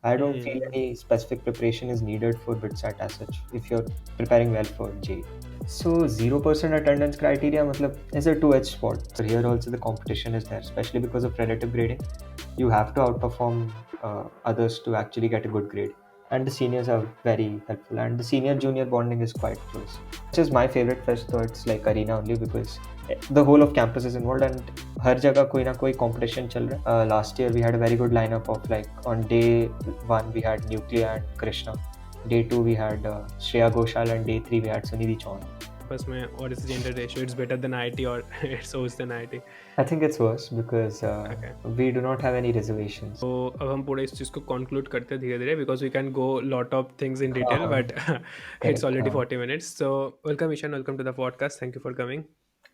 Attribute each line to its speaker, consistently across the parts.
Speaker 1: I don't feel
Speaker 2: Hmm.
Speaker 1: any specific preparation is needed for BITSAT as such if you're preparing well for JEE. So 0% attendance criteria matlab, is a two-edged sword. So here also the competition is there, especially because of relative grading. You have to outperform others to actually get a good grade. And the seniors are very helpful. And the senior junior bonding is quite close. Which is my favorite fest, though it's like arena only because the whole of campus is involved and हर जगह कोई ना कोई competition चल रहा है. Last year we had a very good lineup of like on day one we had Nuclear and Krishna. Day two we had Shreya Ghoshal and day three we had Sunidhi Chauhan.
Speaker 2: आपस में what is the gender ratio? It's better than IT or it's worse than IT.
Speaker 1: I think it's worse because
Speaker 2: Okay.
Speaker 1: we do not have any reservations.
Speaker 2: तो अब हम पूरे इस चीज़ को conclude करते हैं धीरे धीरे because we can go lot of things in detail
Speaker 1: हाँ,
Speaker 2: but it's
Speaker 1: correct.
Speaker 2: Already 40 minutes. So welcome Ishaan, welcome to the podcast, thank you for coming.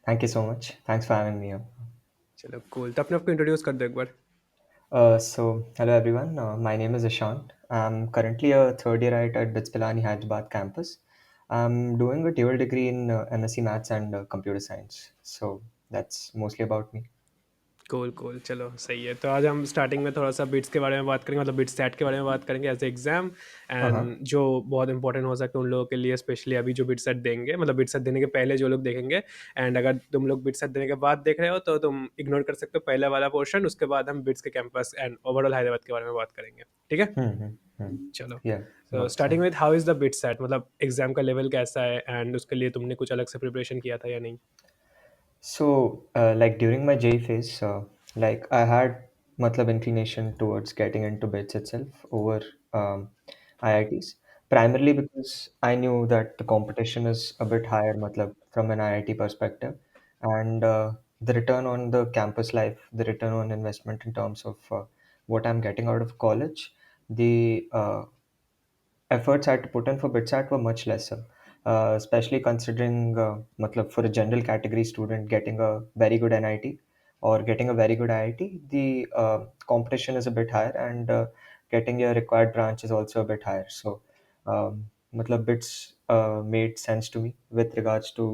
Speaker 1: Thank you so much. Thanks for having me here.
Speaker 2: चलो cool, तो अपने आपको introduce कर दो एक बार.
Speaker 1: Hello everyone. My name is Ishant. I'm currently a third year at BITS Pilani Hyderabad campus. I'm doing a dual degree in MSc Maths and Computer Science. So that's mostly about me.
Speaker 2: Cool cool, चलो सही है. तो आज हम starting में थोड़ा सा bits के बारे में बात करेंगे, मतलब बिट्स सैट के बारे में बात करेंगे एज एग्जाम.
Speaker 1: Uh-huh.
Speaker 2: एंड जो बहुत इंपॉर्टेंट हो सकता है उन लोगों के लिए, स्पेशली अभी जो बिट्स सेट देंगे, मतलब बिट्स सेट देने के पहले जो लोग देखेंगे. एंड अगर तुम लोग बिट्स सेट देने के बाद देख रहे हो तो तुम इग्नोर कर सकते हो पहले वाला पोर्शन. उसके बाद हम बिट्स के कैंपस एंड ओवरऑल हैदराबाद के बारे में बात करेंगे. ठीक है,
Speaker 1: Hmm, hmm, hmm.
Speaker 2: चलो.
Speaker 1: Yeah,
Speaker 2: तो
Speaker 1: got
Speaker 2: starting
Speaker 1: sense.
Speaker 2: With how is the bits set, मतलब एग्जाम का लेवल कैसा है एंड उसके लिए तुमने कुछ अलग से प्रिपरेशन किया था या नहीं.
Speaker 1: Like during my J phase, like I had matlab inclination towards getting into BITS itself over IITs, primarily because I knew that the competition is a bit higher, matlab from an IIT perspective, and the return on the campus life, the return on investment in terms of what I'm getting out of college, the efforts I had to put in for BITSAT were much lesser, especially considering, matlab, for a general category student getting a very good NIT or getting a very good IIT, the competition is a bit higher and getting your required branch is also a bit higher. So, matlab, BITS made sense to me with regards to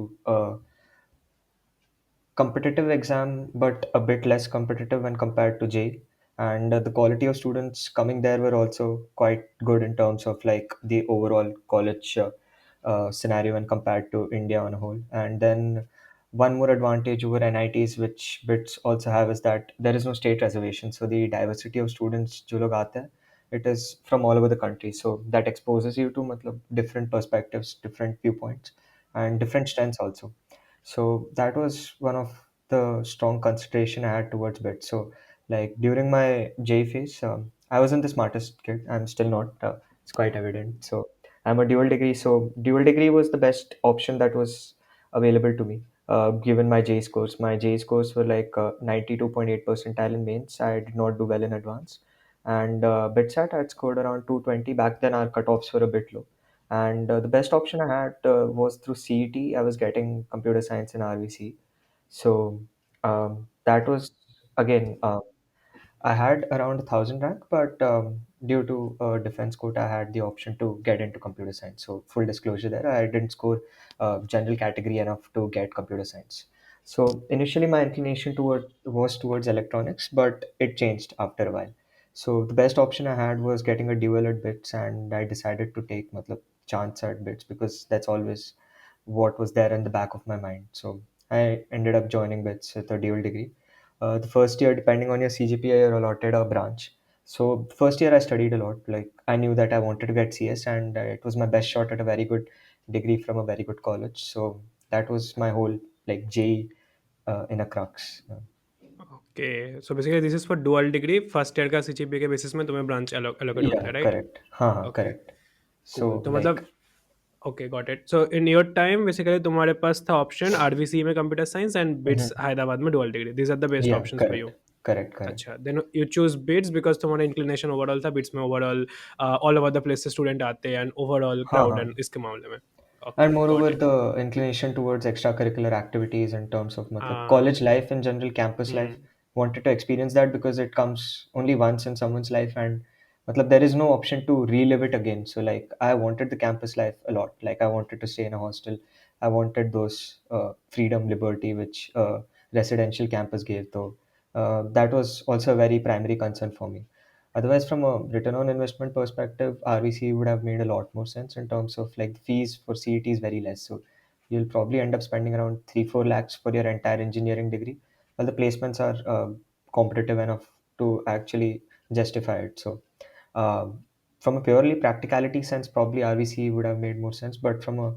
Speaker 1: competitive exam, but a bit less competitive when compared to J. And the quality of students coming there were also quite good in terms of like the overall college scenario when compared to India on a whole. And then one more advantage over NITs, which BITS also have, is that there is no state reservation. So the diversity of students जो लोग आते हैं, it is from all over the country. So that exposes you to matlab, different perspectives, different viewpoints, and different strengths also. So that was one of the strong consideration I had towards bit. So like during my J phase, I wasn't the smartest kid. I'm still not. It's quite evident. So I'm a dual degree. So dual degree was the best option that was available to me. Given my J scores, my J scores were like 92.8 percentile in mains. I did not do well in advance, and BitSat I had scored around 220. Back then, our cutoffs were a bit low, and the best option I had was through CET. I was getting computer science in RVC. So that was again, I had around 1,000 rank, but due to defense quota, I had the option to get into computer science. So full disclosure there, I didn't score general category enough to get computer science. So initially, my inclination toward was towards electronics, but it changed after a while. So the best option I had was getting a dual at bits, and I decided to take matlab, chance at bits because that's always what was there in the back of my mind. So I ended up joining bits with a dual degree. The first year, depending on your CGPA, you're allotted a branch. So first year I studied a lot. Like I knew that I wanted to get CS, and it was my best shot at a very good degree from a very good college. So that was my whole like JE in a crux.
Speaker 2: Okay, so basically this is for dual degree. First year का CGPA के basis में तुम्हें branch allocate होता है,
Speaker 1: Yeah,
Speaker 2: right?
Speaker 1: correct. हाँ,
Speaker 2: okay,
Speaker 1: correct.
Speaker 2: Cool.
Speaker 1: So
Speaker 2: तो
Speaker 1: like
Speaker 2: मतलब okay, got it. So in your time basically तुम्हारे पास था ऑप्शन आरवीसी में computer science and BITS
Speaker 1: mhm.
Speaker 2: Hyderabad में dual degree. These are the best
Speaker 1: Yeah,
Speaker 2: options for you.
Speaker 1: correct, correct, correct.
Speaker 2: अच्छा, then you choose BITS because तुम्हारा inclination overall था बिट्स में. Overall all over the place से student आते हैं and overall
Speaker 1: हाँ,
Speaker 2: crowd and
Speaker 1: हाँ.
Speaker 2: इसके मामले में.
Speaker 1: And
Speaker 2: okay, got
Speaker 1: moreover,
Speaker 2: it.
Speaker 1: the inclination towards extracurricular activities in terms of matlab, college life in general, campus life, wanted to experience that because it comes only once in someone's life, and matlab, there is no option to relive it again. So like I wanted the campus life a lot. Like I wanted to stay in a hostel. I wanted those freedom, liberty which residential campus gave. Though that was also a very primary concern for me. Otherwise, from a return on investment perspective, RVC would have made a lot more sense in terms of like the fees for CET is very less. So you'll probably end up spending around 3-4 lakhs for your entire engineering degree, while the placements are competitive enough to actually justify it. So from a purely practicality sense, probably RVC would have made more sense. But from a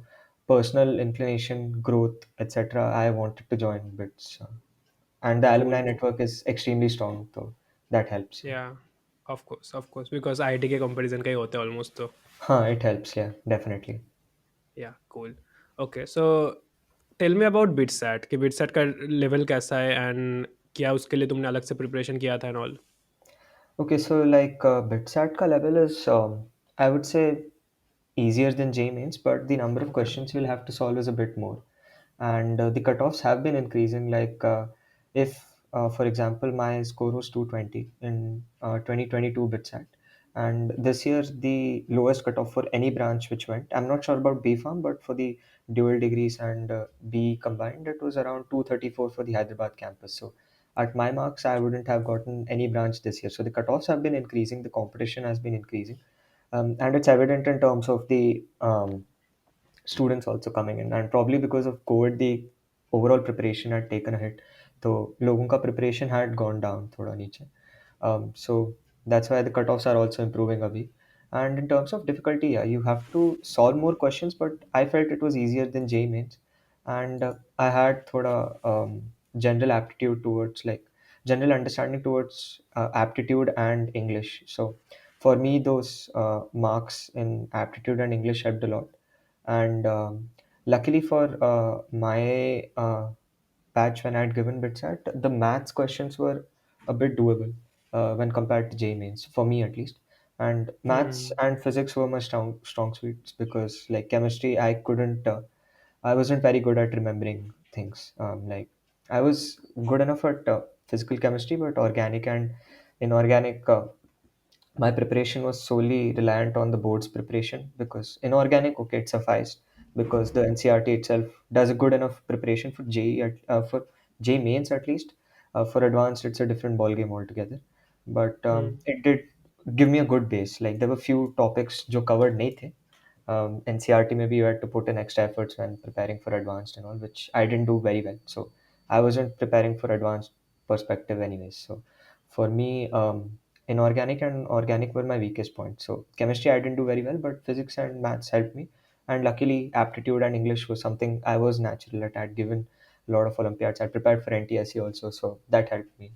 Speaker 1: personal inclination, growth, etc., I wanted to join BITS, and the alumni
Speaker 2: Cool.
Speaker 1: network is extremely strong, so that helps.
Speaker 2: Yeah, of course, because IT के comparison का ही होता है almost तो.
Speaker 1: Huh, it helps, yeah, definitely.
Speaker 2: Yeah cool. Okay, so tell me about BITSAT कि बिटसैट का level कैसा है and क्या उसके लिए तुमने अलग से प्रिपरेशन किया था and all.
Speaker 1: Okay, so like BITSAT ka level is, I would say, easier than J mains, but the number of
Speaker 2: okay.
Speaker 1: questions you'll have to solve is a bit more. And the cutoffs have been increasing. Like if, for example, my score was 220 in 2022 BITSAT, and this year the lowest cutoff for any branch which went, I'm not sure about B Farm, but for the dual degrees and B combined, it was around 234 for the Hyderabad campus. So at my marks, I wouldn't have gotten any branch this year. So the cutoffs have been increasing, the competition has been increasing, and it's evident in terms of the students also coming in, and probably because of COVID the overall preparation had taken a hit, so लोगों का preparation had gone down थोड़ा नीचे. So that's why the cutoffs are also improving abhi. And in terms of difficulty, yeah, you have to solve more questions, but I felt it was easier than J mains. And I had thoda general aptitude towards like general understanding towards aptitude and English. So for me those marks in aptitude and English helped a lot. And luckily for my batch, when I had given BITSAT, the maths questions were a bit doable when compared to J mains, for me at least. And maths
Speaker 2: Hmm.
Speaker 1: and physics were my strong suites, because like chemistry, I wasn't very good at remembering things. Like I was good enough at physical chemistry, but organic and inorganic. My preparation was solely reliant on the board's preparation, because inorganic, okay, it sufficed because the NCRT itself does a good enough preparation for for J mains at least. For advanced, it's a different ball game altogether. But
Speaker 2: Hmm.
Speaker 1: it did give me a good base. Like there were few topics जो covered नहीं थे. NCRT maybe you had to put in extra efforts when preparing for advanced and all, which I didn't do very well. So I wasn't preparing for advanced perspective anyways. So for me, inorganic and organic were my weakest points. So chemistry I didn't do very well, but physics and maths helped me. And luckily, aptitude and English was something I was natural at. I'd given a lot of Olympiads. I prepared for NTSE also, so that helped me.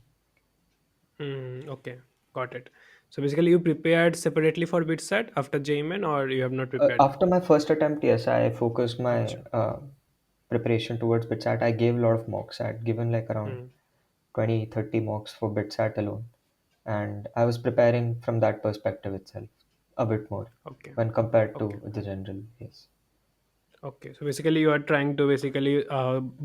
Speaker 2: Hmm. Okay, got it. So basically you prepared separately for BITSAT after JMN or you have not prepared?
Speaker 1: After my first attempt, yes, I focused my
Speaker 2: अच्छा.
Speaker 1: preparation towards BITSAT. I gave a lot of mocks. I'd given like around
Speaker 2: Hmm.
Speaker 1: 20-30 mocks for BITSAT alone. And I was preparing from that perspective itself a bit more
Speaker 2: Okay.
Speaker 1: when compared
Speaker 2: Okay.
Speaker 1: to the general. Yes.
Speaker 2: Okay. So basically you are trying to basically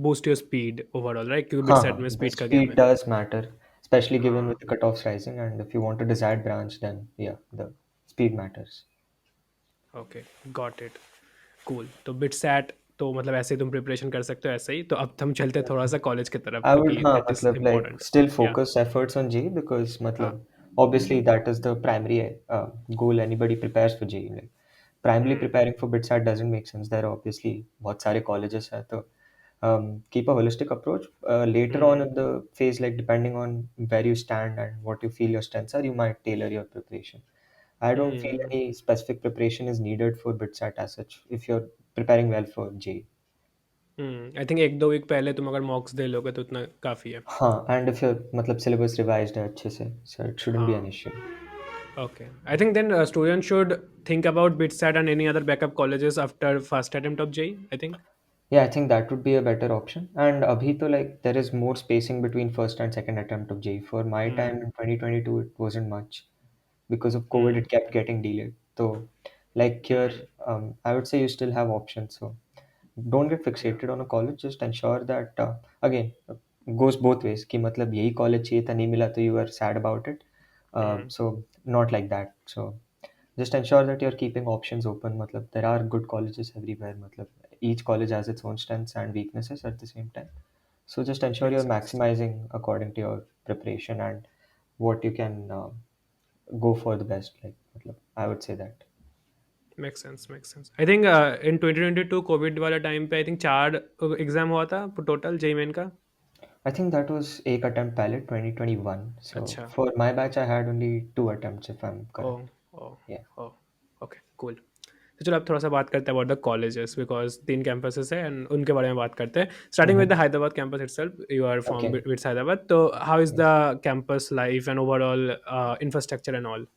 Speaker 2: boost your speed overall, right? क्योंकि
Speaker 1: हाँ,
Speaker 2: BITSAT में
Speaker 1: the
Speaker 2: speed का game
Speaker 1: speed
Speaker 2: है.
Speaker 1: does matter, especially given
Speaker 2: हाँ.
Speaker 1: with the cutoffs rising. And if you want a desired branch, then yeah, the speed matters.
Speaker 2: Okay, got it. Cool. तो BITSAT तो मतलब ऐसे ही तुम प्रिपरेशन कर सकते हो ऐसे ही. तो अब हम चलते हैं थोड़ा सा कॉलेज की तरफ
Speaker 1: I would,
Speaker 2: क्योंकि
Speaker 1: हाँ,
Speaker 2: दैट इज
Speaker 1: मतलब like
Speaker 2: इम्पोर्टेंट.
Speaker 1: still
Speaker 2: या.
Speaker 1: focus efforts on JEE, because
Speaker 2: हाँ.
Speaker 1: मतलब obviously that is the primary goal anybody prepares for JEE. Like primarily
Speaker 2: hmm.
Speaker 1: preparing for BITSAT doesn't make sense. There are obviously बहुत सारे colleges हैं, तो keep a holistic approach. Later on
Speaker 2: hmm.
Speaker 1: in the phase, like depending on where you stand and what you feel your strengths are, you might tailor your preparation. I don't feel
Speaker 2: hmm.
Speaker 1: any specific preparation is needed for BITSAT as such if you're preparing well for JEE.
Speaker 2: I think एक दो week पहले तुम अगर मॉक्स दे लोगे तो उतना काफ़ी है.
Speaker 1: हाँ, and if your मतलब syllabus revised है अच्छे से, so it shouldn't be an
Speaker 2: हाँ.
Speaker 1: issue.
Speaker 2: Okay. I think then students should think about BITSAT and any other backup colleges after first attempt of JEE, I think.
Speaker 1: Yeah, I think that would be a better option. And abhi to like there is more spacing between first and second attempt of JEE. For my time
Speaker 2: Hmm.
Speaker 1: in 2022, it wasn't much. Because of COVID,
Speaker 2: Hmm.
Speaker 1: it kept getting delayed. So, like here,
Speaker 2: Hmm.
Speaker 1: I would say you still have options. So, don't get
Speaker 2: Yeah.
Speaker 1: fixated on a college. Just ensure that again goes both ways. कि मतलब यही college चाहिए था नहीं मिला तो you are sad about it.
Speaker 2: Hmm.
Speaker 1: So not like that. So just ensure that you're keeping options open. मतलब there are good colleges everywhere. मतलब each college has its own strengths and weaknesses at the same time. So just ensure
Speaker 2: Makes
Speaker 1: you're
Speaker 2: sense.
Speaker 1: maximizing according to your preparation and what you can. go for the best. Like मतलब, I would say that.
Speaker 2: Make sense, make sense. I think in 2022 Covid वाला time पे I think 4 exam हुआ था total JEE main का।
Speaker 1: I think that was एक attempt pilot 2021. So
Speaker 2: अच्छा।
Speaker 1: for my batch, I had only two attempts, if I'm
Speaker 2: oh!
Speaker 1: correct.
Speaker 2: Oh!
Speaker 1: Yeah.
Speaker 2: Oh! Okay, cool. तो चलो अब थोड़ा-सा बात करते हैं about the colleges because 3 campuses हैं एंड उनके बारे में बात करते हैं। Starting with the
Speaker 1: Mhm.
Speaker 2: Hyderabad campus itself, you are from
Speaker 1: Okay.
Speaker 2: BITS Hyderabad, तो how is
Speaker 1: Yes.
Speaker 2: The campus life and overall infrastructure and all?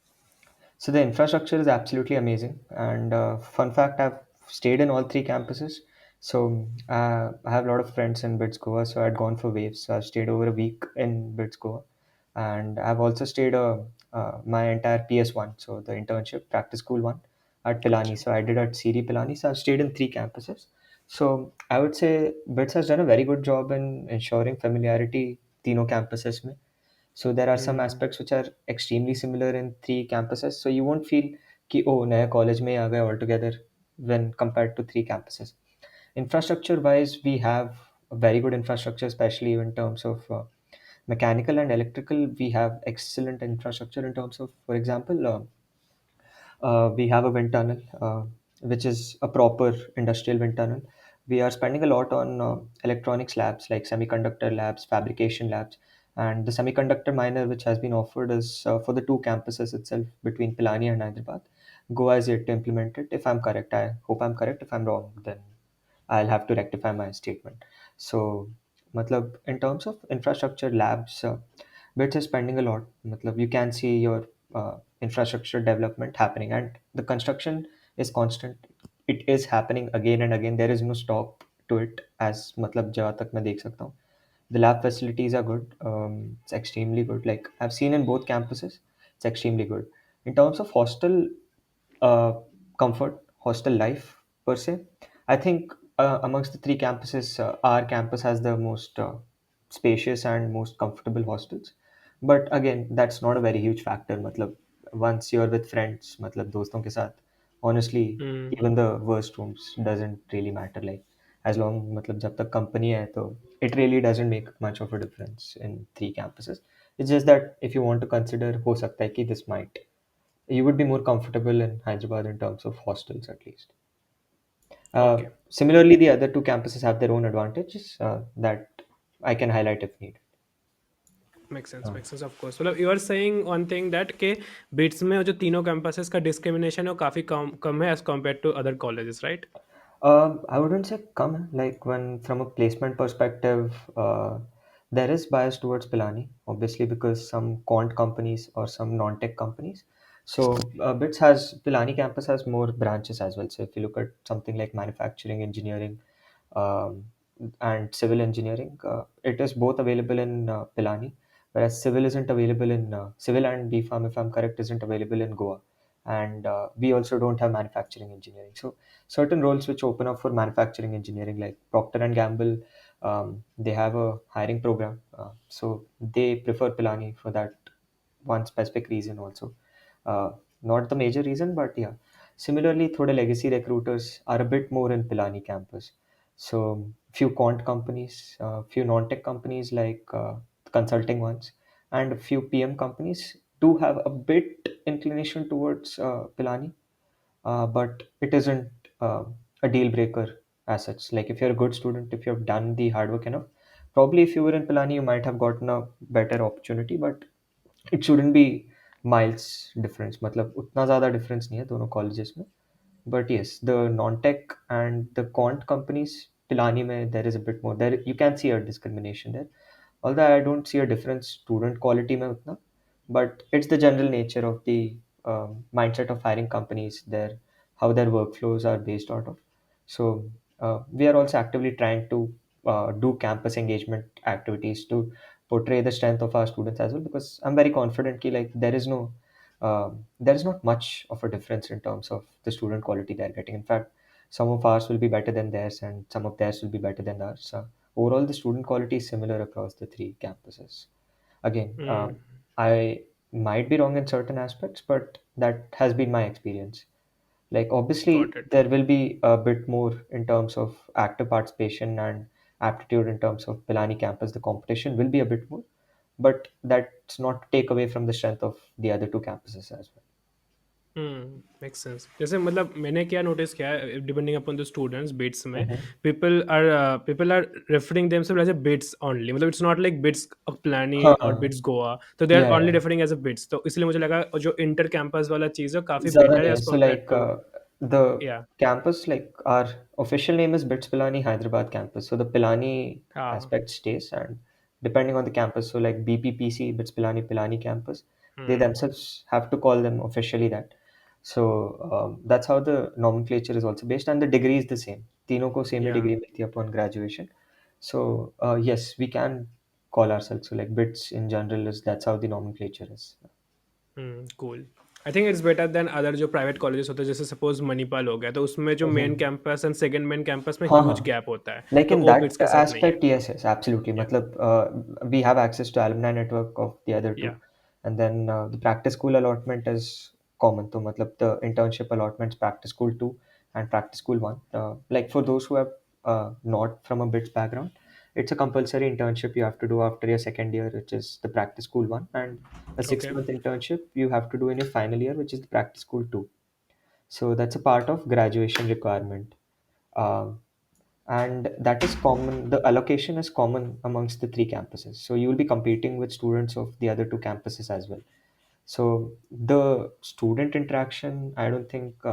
Speaker 1: So the infrastructure is absolutely amazing. And fun fact, I've stayed in all three campuses. So I have a lot of friends in BITS Goa. So I'd gone for waves. So I've stayed over a week in BITS Goa, and I've also stayed my entire PS1, so the internship practice school one, at Pilani.
Speaker 2: अच्छा।
Speaker 1: So I did at CD Pilani. So I've stayed in three campuses. So I would say BITS has done a very good job in ensuring familiarity तीनों campuses में. So there are some
Speaker 2: hmm,
Speaker 1: aspects which are extremely similar in three campuses. So you won't feel कि oh नया college में आ गए altogether when compared to three campuses. Infrastructure wise, we have a very good infrastructure, especially in terms of mechanical and electrical. We have excellent infrastructure in terms of, for example, we have a wind tunnel, which is a proper industrial wind tunnel. We are spending a lot on electronics labs like semiconductor labs, fabrication labs, and the semiconductor minor which has been offered is for the two campuses itself between Pilani and Hyderabad. Goa is yet to implement it. If I'm correct, I hope I'm correct. If I'm wrong, then I'll have to rectify my statement. So, matlab, in terms of infrastructure labs, BITS is spending a lot. Matlab, you can see your infrastructure development happening, and the construction is constant. It is happening again and again. There is no stop to it. As matlab जहाँ तक मैं देख सकता हूँ. The lab facilities are good. It's extremely good. Like I've seen in both campuses, it's extremely good. In terms of hostel uh, comfort, hostel life per se, I think amongst the three campuses, our campus has the most spacious and most comfortable hostels. But again, that's not a very huge factor. मतलब once you're with friends, मतलब दोस्तों के साथ, honestly,
Speaker 2: hmm,
Speaker 1: even the worst rooms doesn't really matter. Like as long मतलब जब तक company है तो it really doesn't make much of a difference in three campuses. It's just that if you want to consider, हो सकता है कि this might you would be more comfortable in Hyderabad in terms of hostels at least.
Speaker 2: Okay.
Speaker 1: Similarly, the other two campuses have their own advantages that I can highlight if needed.
Speaker 2: Make sense of course. मतलब you are saying one thing that के बिट्स में जो तीनों campuses का discrimination है वो काफ़ी कम कम है as compared to other colleges, right?
Speaker 1: I wouldn't say come like when from a placement perspective, there is bias towards Pilani, obviously because some quant companies or some non-tech companies. So BITS has Pilani campus has more branches as well. So if you look at something like manufacturing, engineering, um, and civil engineering, it is both available in Pilani, whereas civil isn't available in civil and B Farm, if I'm correct, isn't available in Goa, and we also don't have manufacturing engineering. So certain roles which open up for manufacturing engineering like Procter and Gamble, they have a hiring program, so they prefer Pilani for that one specific reason also. uh, Not the major reason, but yeah, similarly thode legacy recruiters are a bit more in Pilani campus. So few quant companies, few non-tech companies like consulting ones, and a few PM companies do have a bit inclination towards Pilani, but it isn't a deal breaker as such. Like if you're a good student, if you've done the hard work enough, probably if you were in Pilani, you might have gotten a better opportunity. But it shouldn't be miles difference. मतलब उतना ज़्यादा difference नहीं है दोनों colleges में. But yes, the non-tech and the quant companies, Pilani में there is a bit more. There you can see a discrimination there. Although I don't see a difference student quality में उतना, but it's the general nature of the mindset of hiring companies there, how their workflows are based out of. So we are also actively trying to do campus engagement activities to portray the strength of our students as well, because I'm very confident that like there is not much of a difference in terms of the student quality they're getting. In fact, some of ours will be better than theirs, and some of theirs will be better than ours. Overall, the student quality is similar across the three campuses. Again,
Speaker 2: hmm,
Speaker 1: I might be wrong in certain aspects, but that has been my experience. Like,
Speaker 2: got
Speaker 1: obviously,
Speaker 2: it.
Speaker 1: there will be a bit more in terms of active participation and aptitude in terms of Pilani campus. The competition will be a bit more, but that's not to take away from the strength of the other two campuses as
Speaker 2: make sense. जैसे मतलब मैंने क्या notice किया है depending upon the students BITS में,
Speaker 1: well.
Speaker 2: People are referring themselves as a BITS only, मतलब it's not like BITS Pilani और
Speaker 1: हाँ,
Speaker 2: बिट्स गोवा, तो they are
Speaker 1: yeah,
Speaker 2: only
Speaker 1: yeah.
Speaker 2: Referring as a BITS, तो इसलिए मुझे लगा जो इंटर कैंपस वाला चीज़ है काफ़ी
Speaker 1: ज़्यादा
Speaker 2: बेटर
Speaker 1: नहीं
Speaker 2: है
Speaker 1: है।
Speaker 2: As
Speaker 1: So
Speaker 2: compare
Speaker 1: like
Speaker 2: to.
Speaker 1: the
Speaker 2: yeah.
Speaker 1: campus, like our official name is BITS Pilani Hyderabad campus. So the Pilani
Speaker 2: हाँ।
Speaker 1: aspect stays, and depending on the campus, so like BPPC, BITS Pilani campus, they
Speaker 2: hmm.
Speaker 1: themselves have to call them officially that. So that's how the nomenclature is also based, and the degree is the same. तीनों को same ही
Speaker 2: या।
Speaker 1: degree मिलती है upon graduation. So yes, we can call ourselves. So like BITS in general is that's how the nomenclature is.
Speaker 2: Cool. I think it's better than other जो private colleges होते हैं, जैसे suppose Manipal हो गया, तो उसमें जो main
Speaker 1: Mhm.
Speaker 2: Campus and second main campus में
Speaker 1: हाँ,
Speaker 2: ह्यूज
Speaker 1: हाँ।
Speaker 2: गैप होता है,
Speaker 1: Like
Speaker 2: तो
Speaker 1: in
Speaker 2: वो बिट्स
Speaker 1: that
Speaker 2: के साथ नहीं है।
Speaker 1: aspect, yes, yes, absolutely.
Speaker 2: या।
Speaker 1: Matlab, we have access to alumni network of the other two,
Speaker 2: या।
Speaker 1: and then the practice school allotment is common. So, matlab, the internship allotments, practice school two and practice school one. Like for those who have not from a BITS background, it's a compulsory internship you have to do after your second year, which is the practice school one, and a
Speaker 2: okay.
Speaker 1: 6 month internship you have to do in your final year, which is the practice school two. So that's a part of graduation requirement. Um, and that is common. The allocation is common amongst the three campuses, so you will be competing with students of the other two campuses as well. So the student interaction, I don't think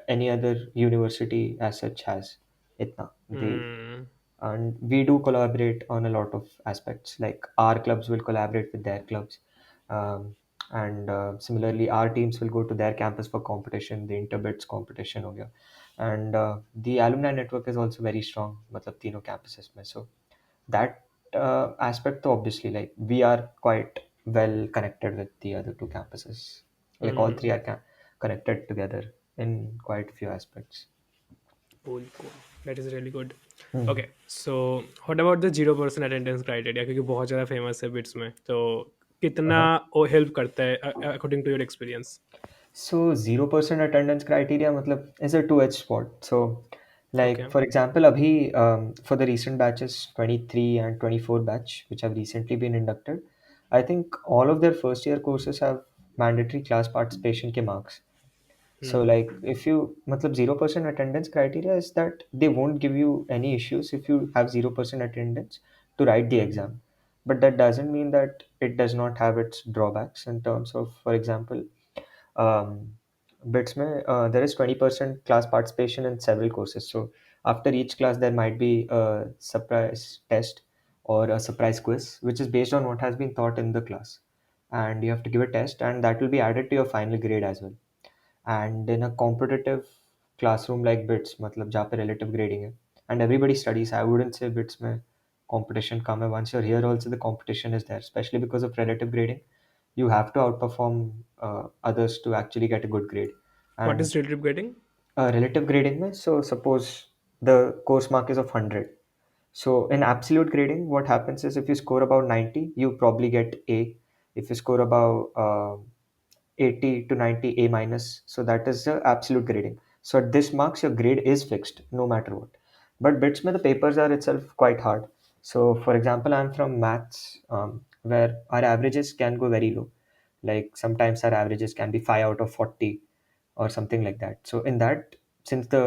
Speaker 1: any other university as such has itna. They
Speaker 2: hmm.
Speaker 1: and we do collaborate on a lot of aspects, like our clubs will collaborate with their clubs, and similarly our teams will go to their campus for competition, the interbits competition हो गया, and the alumni network is also very strong मतलब तीनों campuses में, so that aspect तो obviously like we are quite well connected with the other two campuses, like all three
Speaker 2: hmm.
Speaker 1: are connected together in quite a few aspects.
Speaker 2: Cool cool. That is really good.
Speaker 1: Hmm.
Speaker 2: Okay, so what about the 0% attendance criteria, क्योंकि बहुत ज़्यादा famous है bits में, तो कितना
Speaker 1: Uh-huh.
Speaker 2: वो help करता है according to your experience?
Speaker 1: So 0% attendance criteria matlab is a two-edged sword. So
Speaker 2: okay.
Speaker 1: like for example, abhi for the recent batches 23 and 24 batch which have recently been inducted, I think all of their first year courses have mandatory class participation ke marks. So
Speaker 2: hmm.
Speaker 1: like if you matlab 0% attendance criteria is that they won't give you any issues if you have 0% attendance to write the
Speaker 2: hmm.
Speaker 1: exam. But that doesn't mean that it does not have its drawbacks in terms of, for example, BITS में there is 20% class participation in several courses. So after each class, there might be a surprise test or a surprise quiz, which is based on what has been taught in the class. And you have to give a test, and that will be added to your final grade as well. And in a competitive classroom like BITS, मतलब जहाँ पे relative grading है, and everybody studies, I wouldn't say BITS में competition कम है. Once you're here, also the competition is there, especially because of relative grading. You have to outperform others to actually get a good grade.
Speaker 2: What
Speaker 1: And
Speaker 2: is relative grading?
Speaker 1: relative grading में, so suppose the course mark is of 100. So in absolute grading, what happens is if you score about 90, you probably get A. If you score about 80 to 90, A minus. So that is the absolute grading. So at this marks, your grade is fixed no matter what. But bits में the papers are itself quite hard. So for example, I'm from maths, where our averages can go very low. Like sometimes our averages can be 5 out of 40 or something like that. So in that, since the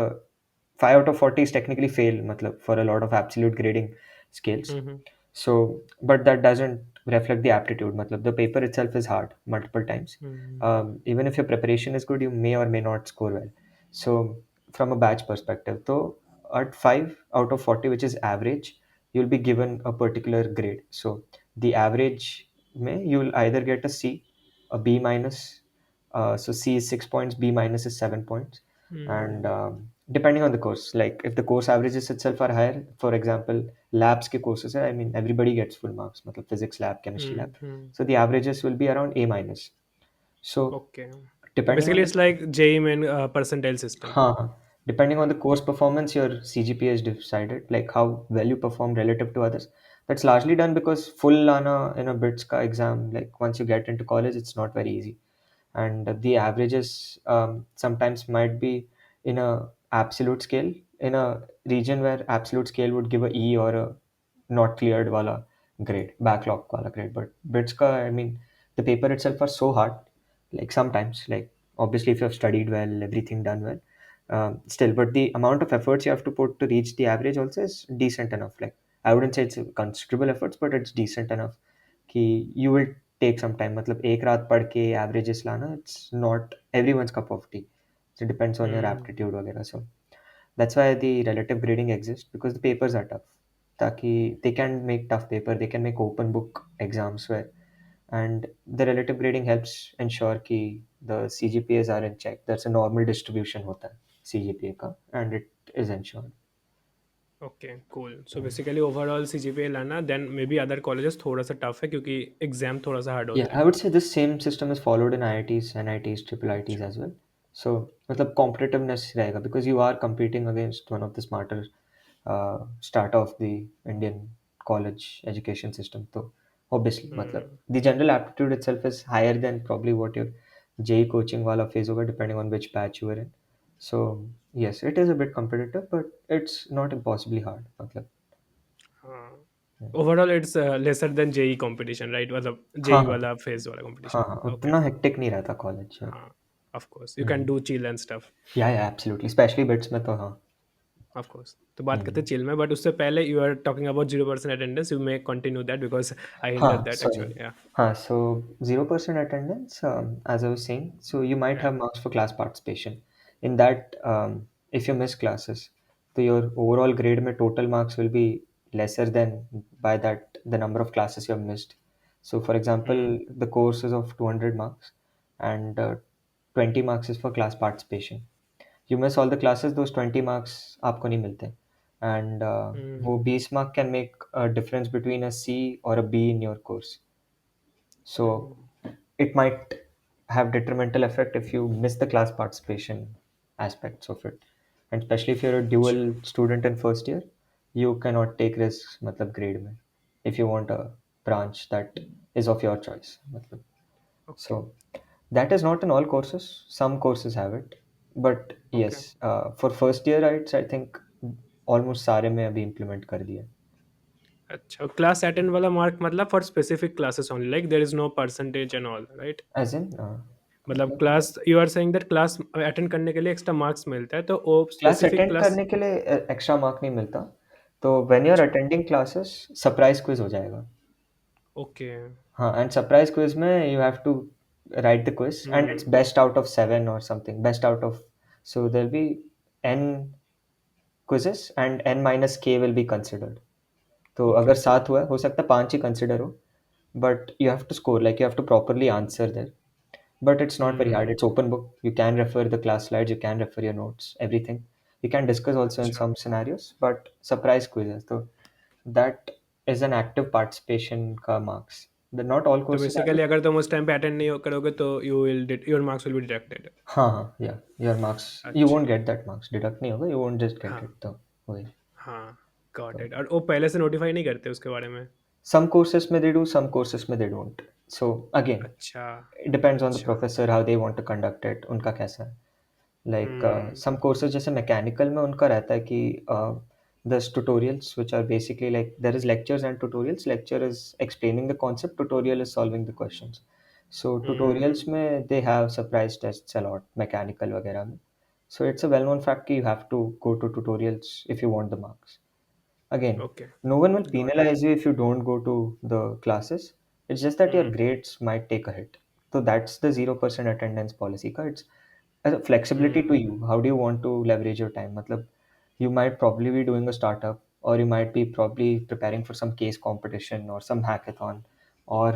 Speaker 1: 5 out of 40 is technically fail matlab, for a lot of absolute grading scales.
Speaker 2: Hmm.
Speaker 1: So but that doesn't reflect the aptitude matlab, the paper itself is hard multiple times.
Speaker 2: Hmm.
Speaker 1: Even if your preparation is good, you may or may not score well. So from a batch perspective, so at 5 out of 40, which is average, you'll be given a particular grade. So the average may you'll either get a C, a B minus. So C is 6 points, B minus is 7 points,
Speaker 2: hmm.
Speaker 1: and depending on the course, like if the course averages itself are higher, for example, labs ke courses hai, I mean everybody gets full marks, matlab physics lab, chemistry lab.
Speaker 2: Hmm.
Speaker 1: So the averages will be around A minus. So
Speaker 2: okay, तो
Speaker 1: depending on
Speaker 2: basically
Speaker 1: the
Speaker 2: it's like JEE Main percentile system.
Speaker 1: हाँ हाँ depending on the course performance, your CGPA is decided, like how well you perform relative to others. That's largely done because full lana in a BITS ka exam, like once you get into college, it's not very easy, and the averages sometimes might be in a absolute scale in a region where absolute scale would give a E or a not cleared wala grade, backlog wala grade. But BITS ka, I mean, the paper itself are so hard. Like sometimes, like obviously if you have studied well, everything done well, still, but the amount of efforts you have to put to reach the average also is decent enough. Like I wouldn't say it's a considerable efforts, but it's decent enough. कि you will take some time. मतलब एक रात पढ़ के averages लाना, it's not everyone's cup of tea. So it depends on your
Speaker 2: Hmm.
Speaker 1: aptitude वगैरह. So that's why the relative grading exists, because the papers are tough. ताकि they can make tough paper, they can make open book exams where, and the relative grading helps ensure कि the CGPAs are in check. That's a normal distribution होता है CGPA का, and it is ensured.
Speaker 2: Okay, cool. So basically overall CGPA लाना, then maybe other colleges थोड़ा सा tough है क्योंकि exam थोड़ा सा हार्ड
Speaker 1: Yeah,
Speaker 2: होते
Speaker 1: I
Speaker 2: हैं।
Speaker 1: would say this same system is followed in IITs, NITs, triple ITs
Speaker 2: अच्छा।
Speaker 1: as well. So मतलब competitiveness रहेगा, because you are competing against one of the smarter start of the Indian college education system. तो obviously मतलब
Speaker 2: हम्म।
Speaker 1: the general aptitude itself is higher than probably what your JEE coaching वाला phase होगा, depending on which batch you were in. So yes, it is a bit competitive, but it's not impossibly hard. मतलब
Speaker 2: हाँ,
Speaker 1: yeah.
Speaker 2: Overall it's lesser than JEE competition, right? मतलब
Speaker 1: हाँ
Speaker 2: JEE
Speaker 1: हाँ
Speaker 2: वाला phase वाला
Speaker 1: हाँ
Speaker 2: कंपटीशन।
Speaker 1: हाँ,
Speaker 2: ओके।
Speaker 1: उतना हेक्टिक नहीं रहता कॉलेज।
Speaker 2: हाँ, of course you can do chill and stuff.
Speaker 1: या एब्सोल्युटली, स्पेशली बिट्स में तो हाँ।
Speaker 2: ऑफ कोर्स, तो बात करते
Speaker 1: हुँ।
Speaker 2: हैं चिल में, बट उससे पहले you are talking about 0% attendance, you may continue that because I hinted
Speaker 1: हाँ,
Speaker 2: दैट
Speaker 1: सॉरी।
Speaker 2: एक्चुअली। या
Speaker 1: हाँ, so 0% attendance, as I was saying, so you might
Speaker 2: या
Speaker 1: have marks for class participation. In that, if you miss classes, so your overall grade में total marks will be lesser than by that the number of classes you have missed. So for example, the course is of 200 marks, and 20 marks is for class participation. You miss all the classes, those 20 marks आपको नहीं मिलते, and वो 20 mark can make a difference between a C or a B in your course. So it might have detrimental effect if you miss the class participation aspects of it, and especially if you're a
Speaker 2: अच्छा,
Speaker 1: dual student in first year, you cannot take risks मतलब grade में, if you want a branch that is of your choice मतलब.
Speaker 2: Okay,
Speaker 1: So that is not in all courses. Some courses have it, but
Speaker 2: okay.
Speaker 1: yes, for first year rights, I think almost सारे में अभी implement कर दिया.
Speaker 2: अच्छा, class attend वाला mark मतलब for specific classes only, like there is no percentage and all, right?
Speaker 1: As in,
Speaker 2: मतलब
Speaker 1: मतलब
Speaker 2: class, you are saying that class attend करने के लिए एक्स्ट्रा मार्क्स मिलता है, तो वो
Speaker 1: क्लास
Speaker 2: स्पेसिफिक
Speaker 1: अटेंड
Speaker 2: क्लास।
Speaker 1: करने के लिए एक्स्ट्रा मार्क नहीं मिलता. तो व्हेन यू आर
Speaker 2: अच्छा,
Speaker 1: अटेंडिंग क्लासेस, सरप्राइज क्विज हो जाएगा.
Speaker 2: ओके।
Speaker 1: हाँ, एंड सरप्राइज क्विज में you have to write the quiz, and it's
Speaker 2: hmm,
Speaker 1: best out of 7 और something, best out of, so there'll be n quizzes and n minus k will be considered. तो
Speaker 2: okay,
Speaker 1: अगर 7 हुआ है, हो सकता है 5 ही कंसिडर हो, but you have to score, like you have to properly answer there. But it's not very hard.
Speaker 2: Hmm,
Speaker 1: It's open book. You can refer the class slides, you can refer your notes, everything. You can discuss also in
Speaker 2: अच्छा।
Speaker 1: some scenarios, but surprise quizzes. So that is an active participation ka marks. The not all
Speaker 2: तो
Speaker 1: courses have
Speaker 2: basically
Speaker 1: it.
Speaker 2: अगर तुम उस time पे attend नहीं करोगे तो you will your marks will be deducted.
Speaker 1: हाँ, yeah. Your marks, you
Speaker 2: अच्छा,
Speaker 1: won't get that marks. Deduct नहीं होगा, you won't just get
Speaker 2: हाँ,
Speaker 1: it. तो वही.
Speaker 2: हाँ, गॉट
Speaker 1: तो
Speaker 2: इट। और वो पहले से नोटिफाई नहीं करते उसके बारे में?
Speaker 1: some courses में they do, some courses में they don't. So again,
Speaker 2: अच्छा,
Speaker 1: it depends on the
Speaker 2: अच्छा।
Speaker 1: professor how they want to conduct it. उनका कैसा है. लाइक
Speaker 2: हुँ,
Speaker 1: सम कोर्सेज जैसे मैकेनिकल में उनका रहता है कि दस tutorials which are basically like there is lectures and tutorials. Lecture is explaining the concept, tutorial is solving the questions. So tutorials
Speaker 2: हुँ,
Speaker 1: में they have surprise tests a lot mechanical वगैरह में. So it's a well known fact कि you have to go to tutorials if you want the marks. Again,
Speaker 2: okay,
Speaker 1: no one will
Speaker 2: got it.
Speaker 1: penalize you if you don't go to the classes. It's just that your
Speaker 2: hmm,
Speaker 1: grades might take a hit. So that's the 0% attendance policy ka. It's a flexibility to
Speaker 2: hmm,
Speaker 1: you. How do you want to leverage your time? Matlab, you might probably be doing a startup, or you might be probably preparing for some case competition or some hackathon, or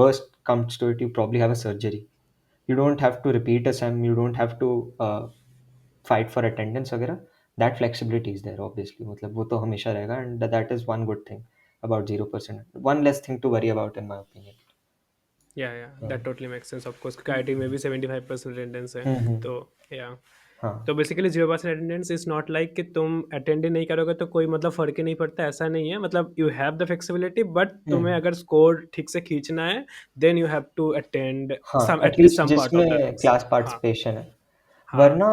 Speaker 1: worst comes to it, you probably have a surgery. You don't have to repeat a sem, you don't have to fight for attendance वगैरह. That flexibility is there obviously, मतलब वो तो हमेशा रहेगा, and that is one good thing about 0%. One less thing to worry about in my opinion.
Speaker 2: या
Speaker 1: हाँ.
Speaker 2: That totally makes sense, of course, क्योंकि IT में भी 75% अटेंडेंस है।
Speaker 1: हम्म.
Speaker 2: तो या,
Speaker 1: हाँ.
Speaker 2: तो basically 0% attendance is not like कि तुम अटेंड ही नहीं करोगे तो कोई मतलब फ़र्क ही नहीं पड़ता, ऐसा नहीं है। मतलब you have the flexibility, but तुम्हें
Speaker 1: हम्म.
Speaker 2: अगर स्कोर ठीक से खींचना है, then you have to attend
Speaker 1: हाँ,
Speaker 2: some, at least
Speaker 1: at least
Speaker 2: some part of the
Speaker 1: जिसमें
Speaker 2: थिंग्स।
Speaker 1: क्लास
Speaker 2: हाँ,
Speaker 1: पार्टिसिपेशन है.
Speaker 2: हाँ।
Speaker 1: वरना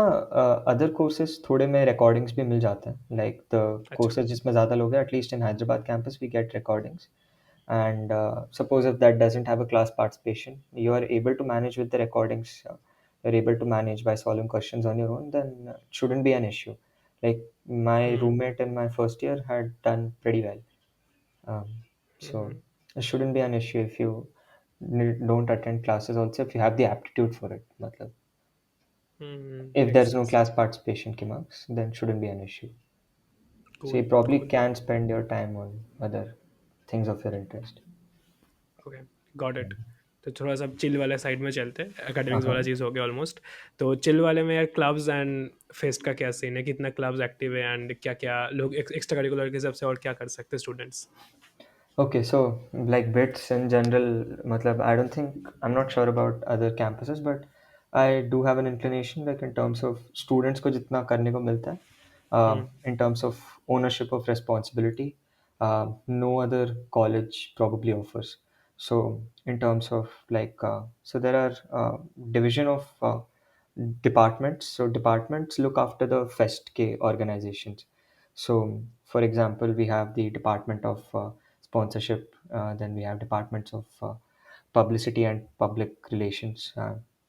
Speaker 1: अदर कोर्सेज थोड़े में रिकॉर्डिंग्स भी मिल जाते हैं, लाइक द
Speaker 2: अच्छा,
Speaker 1: कोर्सेज जिसमें ज़्यादा लोग हैं, at least in Hyderabad campus we get recordings. And suppose if that doesn't have a class participation, you are able to manage with the recordings, you're able to manage by solving questions on your own, then it shouldn't be an issue. Like my
Speaker 2: Hmm.
Speaker 1: roommate in my first year had done pretty well. um,
Speaker 2: Hmm.
Speaker 1: so it shouldn't be an issue if you don't attend classes also, if you have the aptitude for it. Matlab,
Speaker 2: Hmm.
Speaker 1: if
Speaker 2: Makes
Speaker 1: there's no
Speaker 2: sense.
Speaker 1: class participation ki marks, then shouldn't be an issue. So you
Speaker 2: Cool.
Speaker 1: probably
Speaker 2: Cool.
Speaker 1: can spend your time on other things of your interest.
Speaker 2: Okay, got it. तो थोड़ा सा chill वाला side में चलते हैं, academics वाला
Speaker 1: Uh-huh.
Speaker 2: चीज़ हो गया ऑलमोस्ट। तो चिल वाले में यार क्लब्स एंड फेस्ट का क्या सीन है, कितना क्लब्स एक्टिव है एंड क्या क्या लोग एक्स्ट्रा करिकुलर के हिसाब से और क्या कर सकते हैं students?
Speaker 1: Okay, so like bits in general, matlab, I don't think, I'm not sure about other campuses, but I do have an inclination like in terms of students को जितना करने को मिलता है, in terms of ownership of responsibility, no other college probably offers. So in terms of like, so there are division of departments. So departments look after the fest K organizations. So for example, we have the department of sponsorship, then we have departments of publicity and public relations.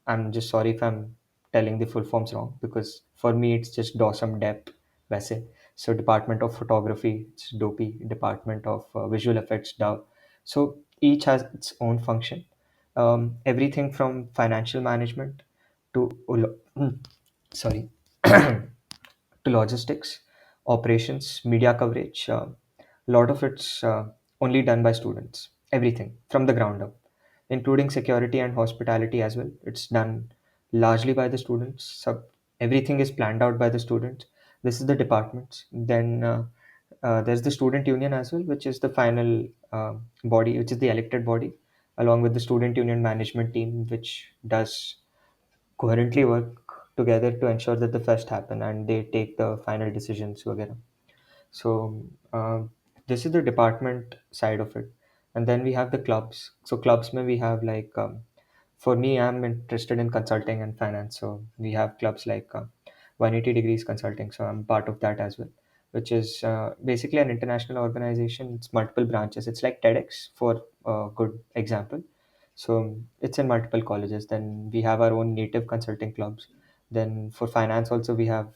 Speaker 1: I'm just sorry if I'm telling the full forms wrong, because for me it's just DOSM dep वैसे. So department of photography, it's dopey. Department of visual effects, dove. So each has its own function. Everything from financial management to sorry to logistics, operations, media coverage. A lot of it's only done by students. Everything from the ground up, including security and hospitality as well. It's done largely by the students. Everything is planned out by the students. This is the departments. Then there's the student union as well, which is the final body, which is the elected body, along with the student union management team, which does coherently work together to ensure that the fest happen and they take the final decisions वगैरह. So this is the department side of it, and then we have the clubs. So clubs mein we have like, for me, I'm interested in consulting and finance. So we have clubs like 180 degrees consulting. So I'm part of that as well, which is basically an international organization. It's multiple branches. It's like TEDx for a good example. So it's in multiple colleges. Then we have our own native consulting clubs. Then for finance also we have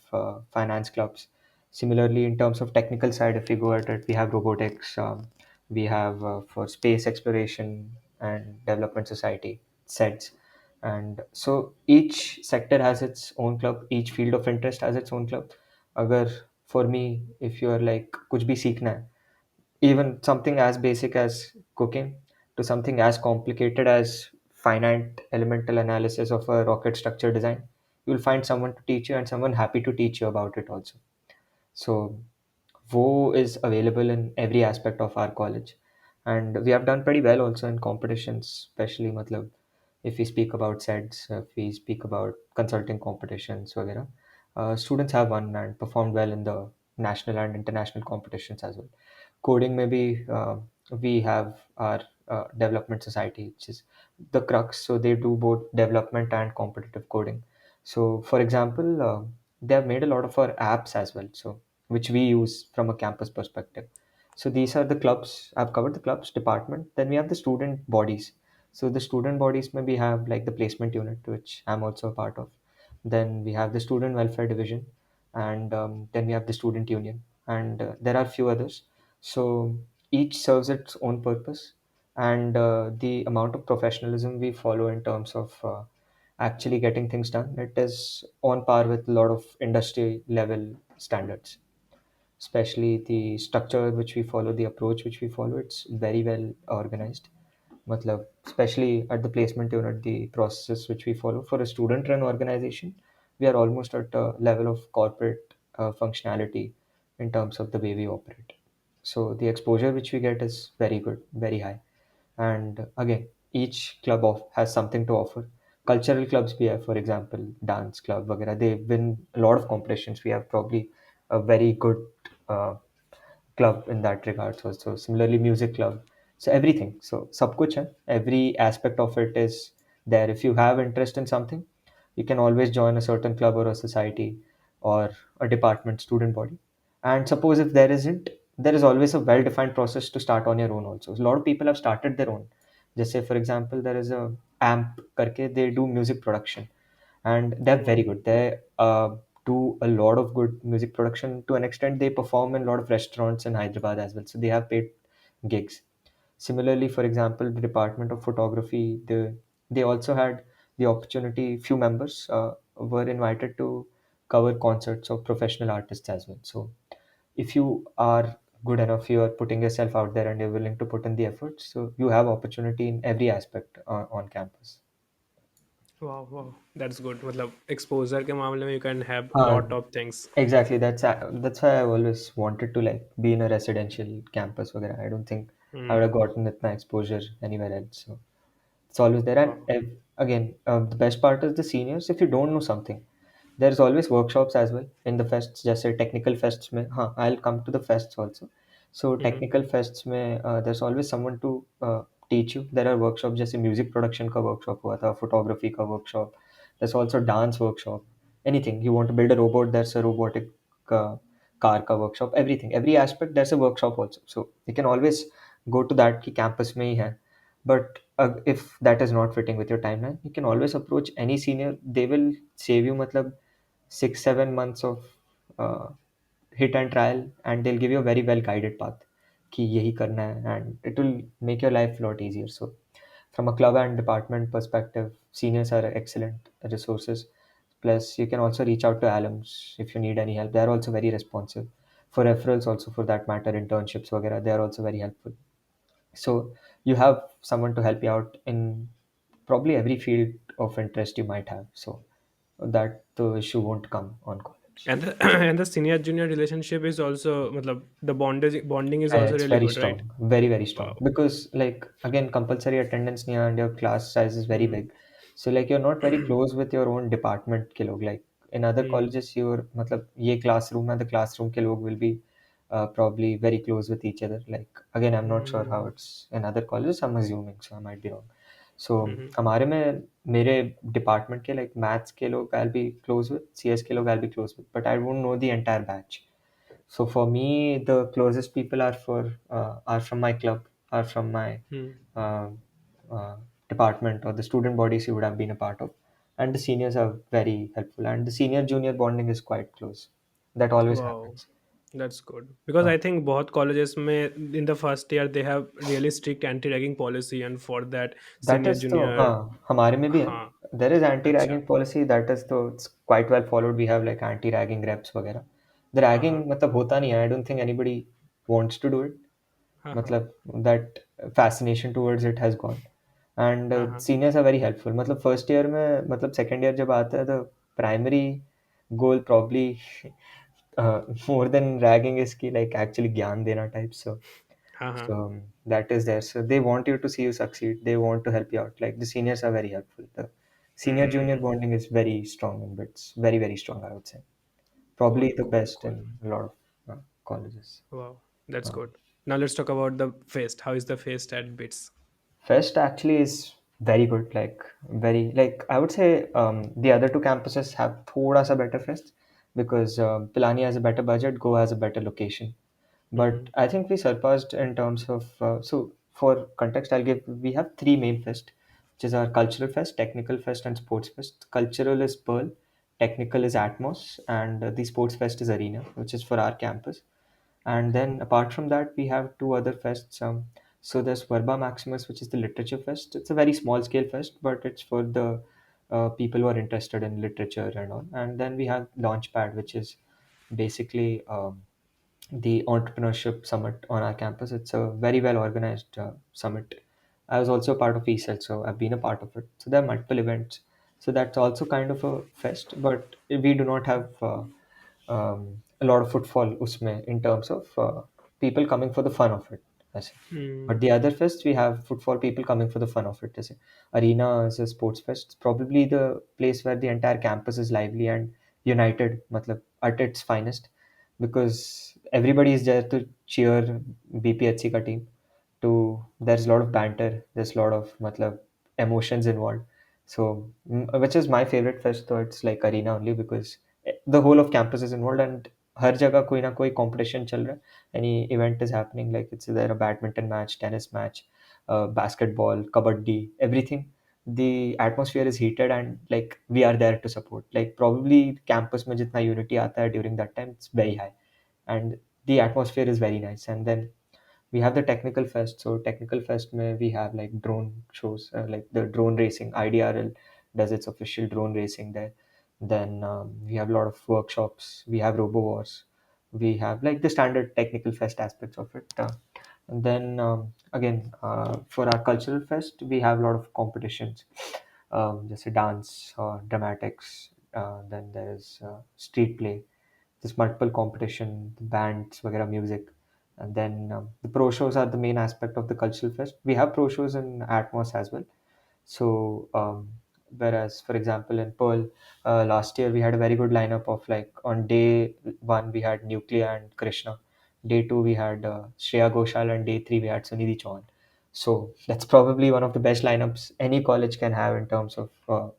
Speaker 1: finance clubs. Similarly, in terms of technical side, if we go at it, we have robotics. We have for space exploration and development society sets. And so each sector has its own club. Each field of interest has its own club. अगर for me, if you are like कुछ भी सीखना है, even something as basic as cooking to something as complicated as finite elemental analysis of a rocket structure design, you will find someone to teach you and someone happy to teach you about it also. So Wo is available in every aspect of our college, and we have done pretty well also in competitions, especially matlab, if we speak about sets, if we speak about consulting competitions वगैरह, students have won and performed well in the national and international competitions as well. Coding maybe, we have our development society, which is the crux. So they do both development and competitive coding. So for example, they have made a lot of our apps as well, so which we use from a campus perspective. So these are the clubs. I've covered the clubs department. Then we have the student bodies. So the student bodies maybe have like the placement unit, which I'm also a part of. Then we have the student welfare division, and then we have the student union, and there are few others. So each serves its own purpose, and the amount of professionalism we follow in terms of actually getting things done, it is on par with a lot of industry level standards. Especially the structure which we follow, the approach which we follow, it's very well organized. Matlab, especially at the placement unit, the processes which we follow for a student run organization, we are almost at a level of corporate functionality in terms of the way we operate. So the exposure which we get is very good, very high. And again, each club has something to offer. Cultural clubs we have, for example, dance club, वगैरह, they win a lot of competitions. We have probably a very good uh, club in that regard. So similarly, music club. So everything. So सब कुछ है. Every aspect of it is there. If you have interest in something, you can always join a certain club or a society or a department, student body. And suppose if there isn't, there is always a well defined process to start on your own also. A lot of people have started their own. Just say for example, there is a amp karke, they do music production, and they're very
Speaker 2: Wow.
Speaker 1: good. They do a lot of good music production. To an extent, they perform in a lot of restaurants in Hyderabad as well, so they have paid gigs. Similarly, for example, the Department of Photography, they also had the opportunity. Few members were invited to cover concerts of professional artists as well. So if you are good enough, you are putting yourself out there and you're willing to put in the effort, so you have opportunity in every aspect on campus.
Speaker 2: Wow, wow, that's good. मतलब exposure के मामले में you can have
Speaker 1: हाँ,
Speaker 2: lot of things.
Speaker 1: exactly. That's why I've always wanted to like be in a residential campus वगैरह. I don't think I would have
Speaker 2: Hmm.
Speaker 1: gotten इतना exposure anywhere else. So it's always there. And
Speaker 2: Wow.
Speaker 1: again, the best part is the seniors. If you don't know something, there's always workshops as well in the fests. जैसे technical fests में, हाँ, I'll come to the fests also. So
Speaker 2: Hmm.
Speaker 1: technical fests में there's always someone to teach you. There are workshops जैसे music production का workshop हुआ था, photography का workshop. There's also dance workshop. Anything you want to build a robot, there's a robotic car का workshop. Everything, every aspect, there's a workshop also. So you can always go to that कि campus में ही है. But if that is not fitting with your timeline, you can always approach any senior. They will save you मतलब 6 7 months of uh, hit and trial, and they'll give you a very well guided path कि यही करना है, and it will make your life a lot easier. So from a club and department perspective, seniors are excellent resources. Plus you can also reach out to alums if you need any help. They are also very responsive for referrals also, for that matter, internships वगैरह, they are also very helpful. So you have someone to help you out in probably every field of interest you might have, so that the issue won't come on college.
Speaker 2: And the, and the senior junior relationship is also मतलब the bonding is also
Speaker 1: It's
Speaker 2: really
Speaker 1: very
Speaker 2: good, right?
Speaker 1: strong, very very strong.
Speaker 2: Wow.
Speaker 1: Because like again, compulsory attendance near and your class size is very
Speaker 2: Hmm.
Speaker 1: big. So like you're not very close with your own department के लोग. Like in other
Speaker 2: Hmm.
Speaker 1: colleges, you're मतलब ये classroom है, the classroom के लोग will be probably very close with each other. Like again, I'm not sure how
Speaker 2: Hmm.
Speaker 1: it's in other colleges. I'm assuming, so I might be wrong. So
Speaker 2: Hmm.
Speaker 1: हमारे में मेरे department के like maths के लोग I'll be close with, CS के लोग I'll be close with, but I won't know the entire batch. So for me, the closest people are from my club, are from my
Speaker 2: Hmm.
Speaker 1: uh, uh, department or the student bodies you would have been a part of, and the seniors are very helpful. And the senior junior bonding is quite close. That always
Speaker 2: Wow.
Speaker 1: happens.
Speaker 2: That's good because
Speaker 1: Uh,
Speaker 2: I think बहुत colleges में in the first year they have really strict anti-ragging policy and for that
Speaker 1: that
Speaker 2: senior
Speaker 1: is तो
Speaker 2: junior.
Speaker 1: हाँ हमारे में भी है.
Speaker 2: हाँ.
Speaker 1: There is
Speaker 2: अच्छा.
Speaker 1: anti-ragging policy, that is तो it's quite well followed. We have like anti-ragging reps वगैरह. The
Speaker 2: हाँ
Speaker 1: ragging
Speaker 2: हाँ
Speaker 1: मतलब होता नहीं है. I don't think anybody wants to do it.
Speaker 2: हाँ हाँ
Speaker 1: मतलब that fascination towards it has gone. And
Speaker 2: हाँ हाँ
Speaker 1: seniors are very helpful. मतलब first year में मतलब second year जब आता है, the primary goal probably more than ragging is कि like actually ज्ञान देना type. So
Speaker 2: हाँ हाँ.
Speaker 1: that is there. So they want you to see you succeed. They want to help you out. Like the seniors are very helpful. The senior junior
Speaker 2: Hmm.
Speaker 1: bonding is very strong in bits. Very very strong, I would say. Probably
Speaker 2: Cool,
Speaker 1: the
Speaker 2: cool,
Speaker 1: best
Speaker 2: cool.
Speaker 1: in a lot of colleges.
Speaker 2: Wow, that's
Speaker 1: Uh,
Speaker 2: good. Now let's talk about the fest. How is the fest at BITS?
Speaker 1: Fest actually is very good. Like very like I would say the other two campuses have thoda sa better fest because Pilani has a better budget, Go has a better location.
Speaker 2: Hmm.
Speaker 1: But I think we surpassed in terms of so for context, I'll give we have three main fest, which is our cultural fest, technical fest, and sports fest. Cultural is Pearl, technical is Atmos, and the sports fest is Arena, which is for our campus. And then apart from that, we have two other fests. So there's Verba Maximus, which is the literature fest. It's a very small scale fest, but it's for the people who are interested in literature and all. And then we have Launchpad, which is basically the entrepreneurship summit on our campus. It's a very well organized summit. I was also part of ESET, so I've been a part of it. So there are multiple events. So that's also kind of a fest, but we do not have a lot of footfall usme in terms of people coming for the fun of it. ऐसे.
Speaker 2: Hmm.
Speaker 1: But the other fest, we have footfall people coming for the fun of it. जैसे Arena is a sports fest. It's probably the place where the entire campus is lively and united, मतलब at its finest, because everybody is there to cheer BPHC का team. To there's a lot of banter, there's a lot of matlab, emotions involved. So which is my favorite fest, though it's like Arena only because the whole of campus is involved, and हर जगह कोई ना कोई competition चल रहा है, any event is happening, like it's there a badminton match, tennis match, basketball, kabaddi, everything. The atmosphere is heated and like we are there to support. Like probably campus में जितना unity आता है during that time, it's very high, and the atmosphere is very nice. And then we have the technical fest. So technical fest mein we have like drone shows, like the drone racing. IDRL does its official drone racing there. Then we have a lot of workshops. We have robo wars. We have like the standard technical fest aspects of it. And then again, for our cultural fest, we have a lot of competitions, just a dance or dramatics. Then there is street play. There's multiple competition, bands, वगैरह music, and then the pro shows are the main aspect of the cultural fest. We have pro shows in Atmos as well. So whereas, for example, in Pearl, last year we had a very good lineup of like on day one we had Nuclear and Krishna, day two we had Shreya Ghoshal, and day three we had Sunidhi Chauhan. So that's probably one of the best lineups any college can have in terms of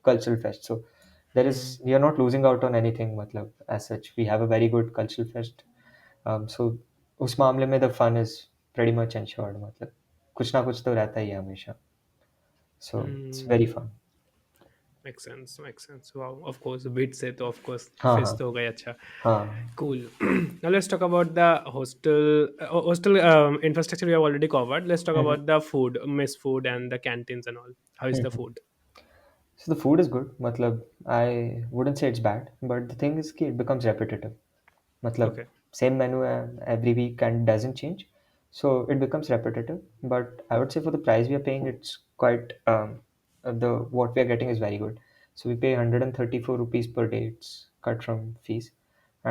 Speaker 1: cultural fest. So there
Speaker 2: Hmm.
Speaker 1: is we are not losing out on anything, matlab, as such. We have a very good cultural fest. So उस मामले में the fun is pretty much ensured, मतलब कुछ ना कुछ तो रहता ही है हमेशा. So it's very
Speaker 2: Hmm.
Speaker 1: fun.
Speaker 2: Makes sense, makes sense. Wow, of course, bit से तो of course
Speaker 1: हाँ
Speaker 2: फेस
Speaker 1: हाँ
Speaker 2: तो हो गया अच्छा.
Speaker 1: हाँ.
Speaker 2: Cool. Now let's talk about the hostel infrastructure we have already covered. Let's talk
Speaker 1: Mhm.
Speaker 2: about the food, mess food, and the canteens and all. How is the
Speaker 1: Mhm.
Speaker 2: food?
Speaker 1: So the food is good. मतलब I wouldn't say it's bad, but the thing is कि it becomes repetitive. मतलब
Speaker 2: Okay.
Speaker 1: same menu every week and doesn't change, so it becomes repetitive. But I would say for the price we are paying, it's quite the what we are getting is very good. So we pay 134 rupees per day. It's cut from fees,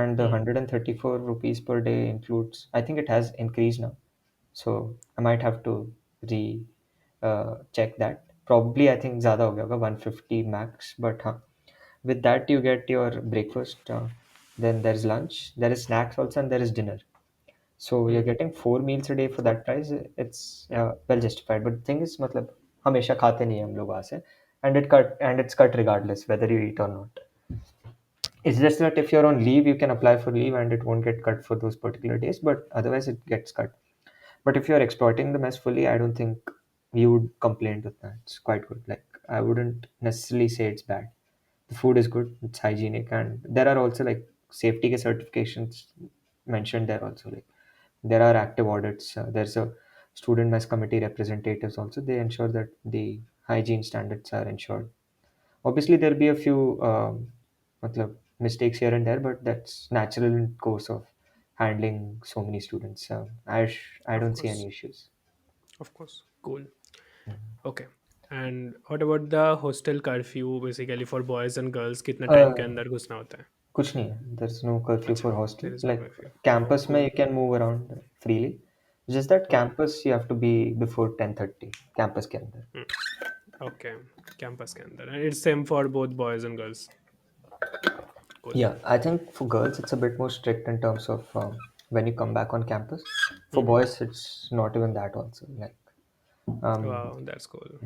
Speaker 1: and the
Speaker 2: Hmm.
Speaker 1: 134 rupees per day includes, I think it has increased now, so I might have to re check that. Probably I think ज़्यादा हो गया होगा, 150 max, but हाँ, with that you get your breakfast, then there's lunch, there is snacks also, and there is dinner. So you're
Speaker 2: Hmm.
Speaker 1: getting 4 meals a day for
Speaker 2: Four.
Speaker 1: that price. It's
Speaker 2: Yeah.
Speaker 1: well justified. But the thing is, मतलब हमेशा खाते नहीं हैं हम लोग वहाँ से, and it's cut regardless whether you eat or not. It's just that if you're on leave, you can apply for leave and it won't get cut for those particular days, but otherwise it gets cut. But if you're exploiting the mess fully, I don't think you would complain with that. It's quite good. Like I wouldn't necessarily say it's bad. The food is good, it's hygienic, and there are also like safety ke certifications mentioned there also. Like there are active audits. There's a student mess committee representatives also. They ensure that the hygiene standards are ensured. Obviously, there'll be a few matlab, mistakes here and there, but that's natural in course of handling so many students. I
Speaker 2: Of
Speaker 1: don't see
Speaker 2: course.
Speaker 1: any issues.
Speaker 2: Of course. Cool. Okay. And what about the hostel curfew basically for boys and girls? कितना time के
Speaker 1: Uh,
Speaker 2: अंदर घुसना होता है?
Speaker 1: कुछ नहीं है. There's no curfew
Speaker 2: अच्छा.
Speaker 1: for hostel.
Speaker 2: There is no
Speaker 1: Like
Speaker 2: curfew.
Speaker 1: campus में
Speaker 2: Cool.
Speaker 1: you can move around freely. Just that
Speaker 2: Wow.
Speaker 1: campus you have to be before 10:30. Campus के अंदर.
Speaker 2: Hmm. Okay. Campus के अंदर. And it's same for both boys and girls. Cool.
Speaker 1: Yeah, I think for girls it's a bit more strict in terms of when you come back on campus. For
Speaker 2: Mm-hmm.
Speaker 1: boys, it's not even that also. Like, um,
Speaker 2: Wow, that's cool.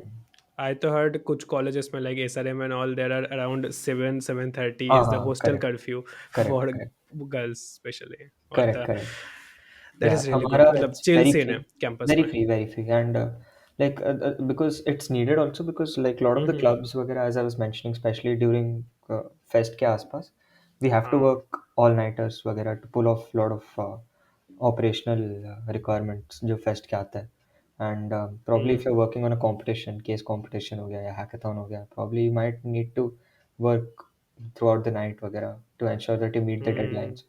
Speaker 2: I तो heard कुछ colleges में like SRM and all there are around 7:30 is the hostel
Speaker 1: correct,
Speaker 2: curfew
Speaker 1: correct,
Speaker 2: for
Speaker 1: correct,
Speaker 2: girls especially. What
Speaker 1: correct,
Speaker 2: the
Speaker 1: correct.
Speaker 2: that
Speaker 1: Yeah,
Speaker 2: is really good.
Speaker 1: हमारा
Speaker 2: मतलब
Speaker 1: it's
Speaker 2: chill
Speaker 1: very
Speaker 2: scene
Speaker 1: free,
Speaker 2: है campus में.
Speaker 1: very free, and like because it's needed also, because like a lot of the
Speaker 2: Mm-hmm.
Speaker 1: clubs वगैरह, as I was mentioning, especially during fest के आसपास, we have to
Speaker 2: हाँ.
Speaker 1: work all nighters वगैरह to pull off lot of operational requirements जो fest के आता है. And probably if
Speaker 2: Mm.
Speaker 1: you're working on a competition, case competition हो गया या hackathon हो गया, probably you might need to work throughout the night वगैरह to ensure that you meet the
Speaker 2: Mm.
Speaker 1: deadlines.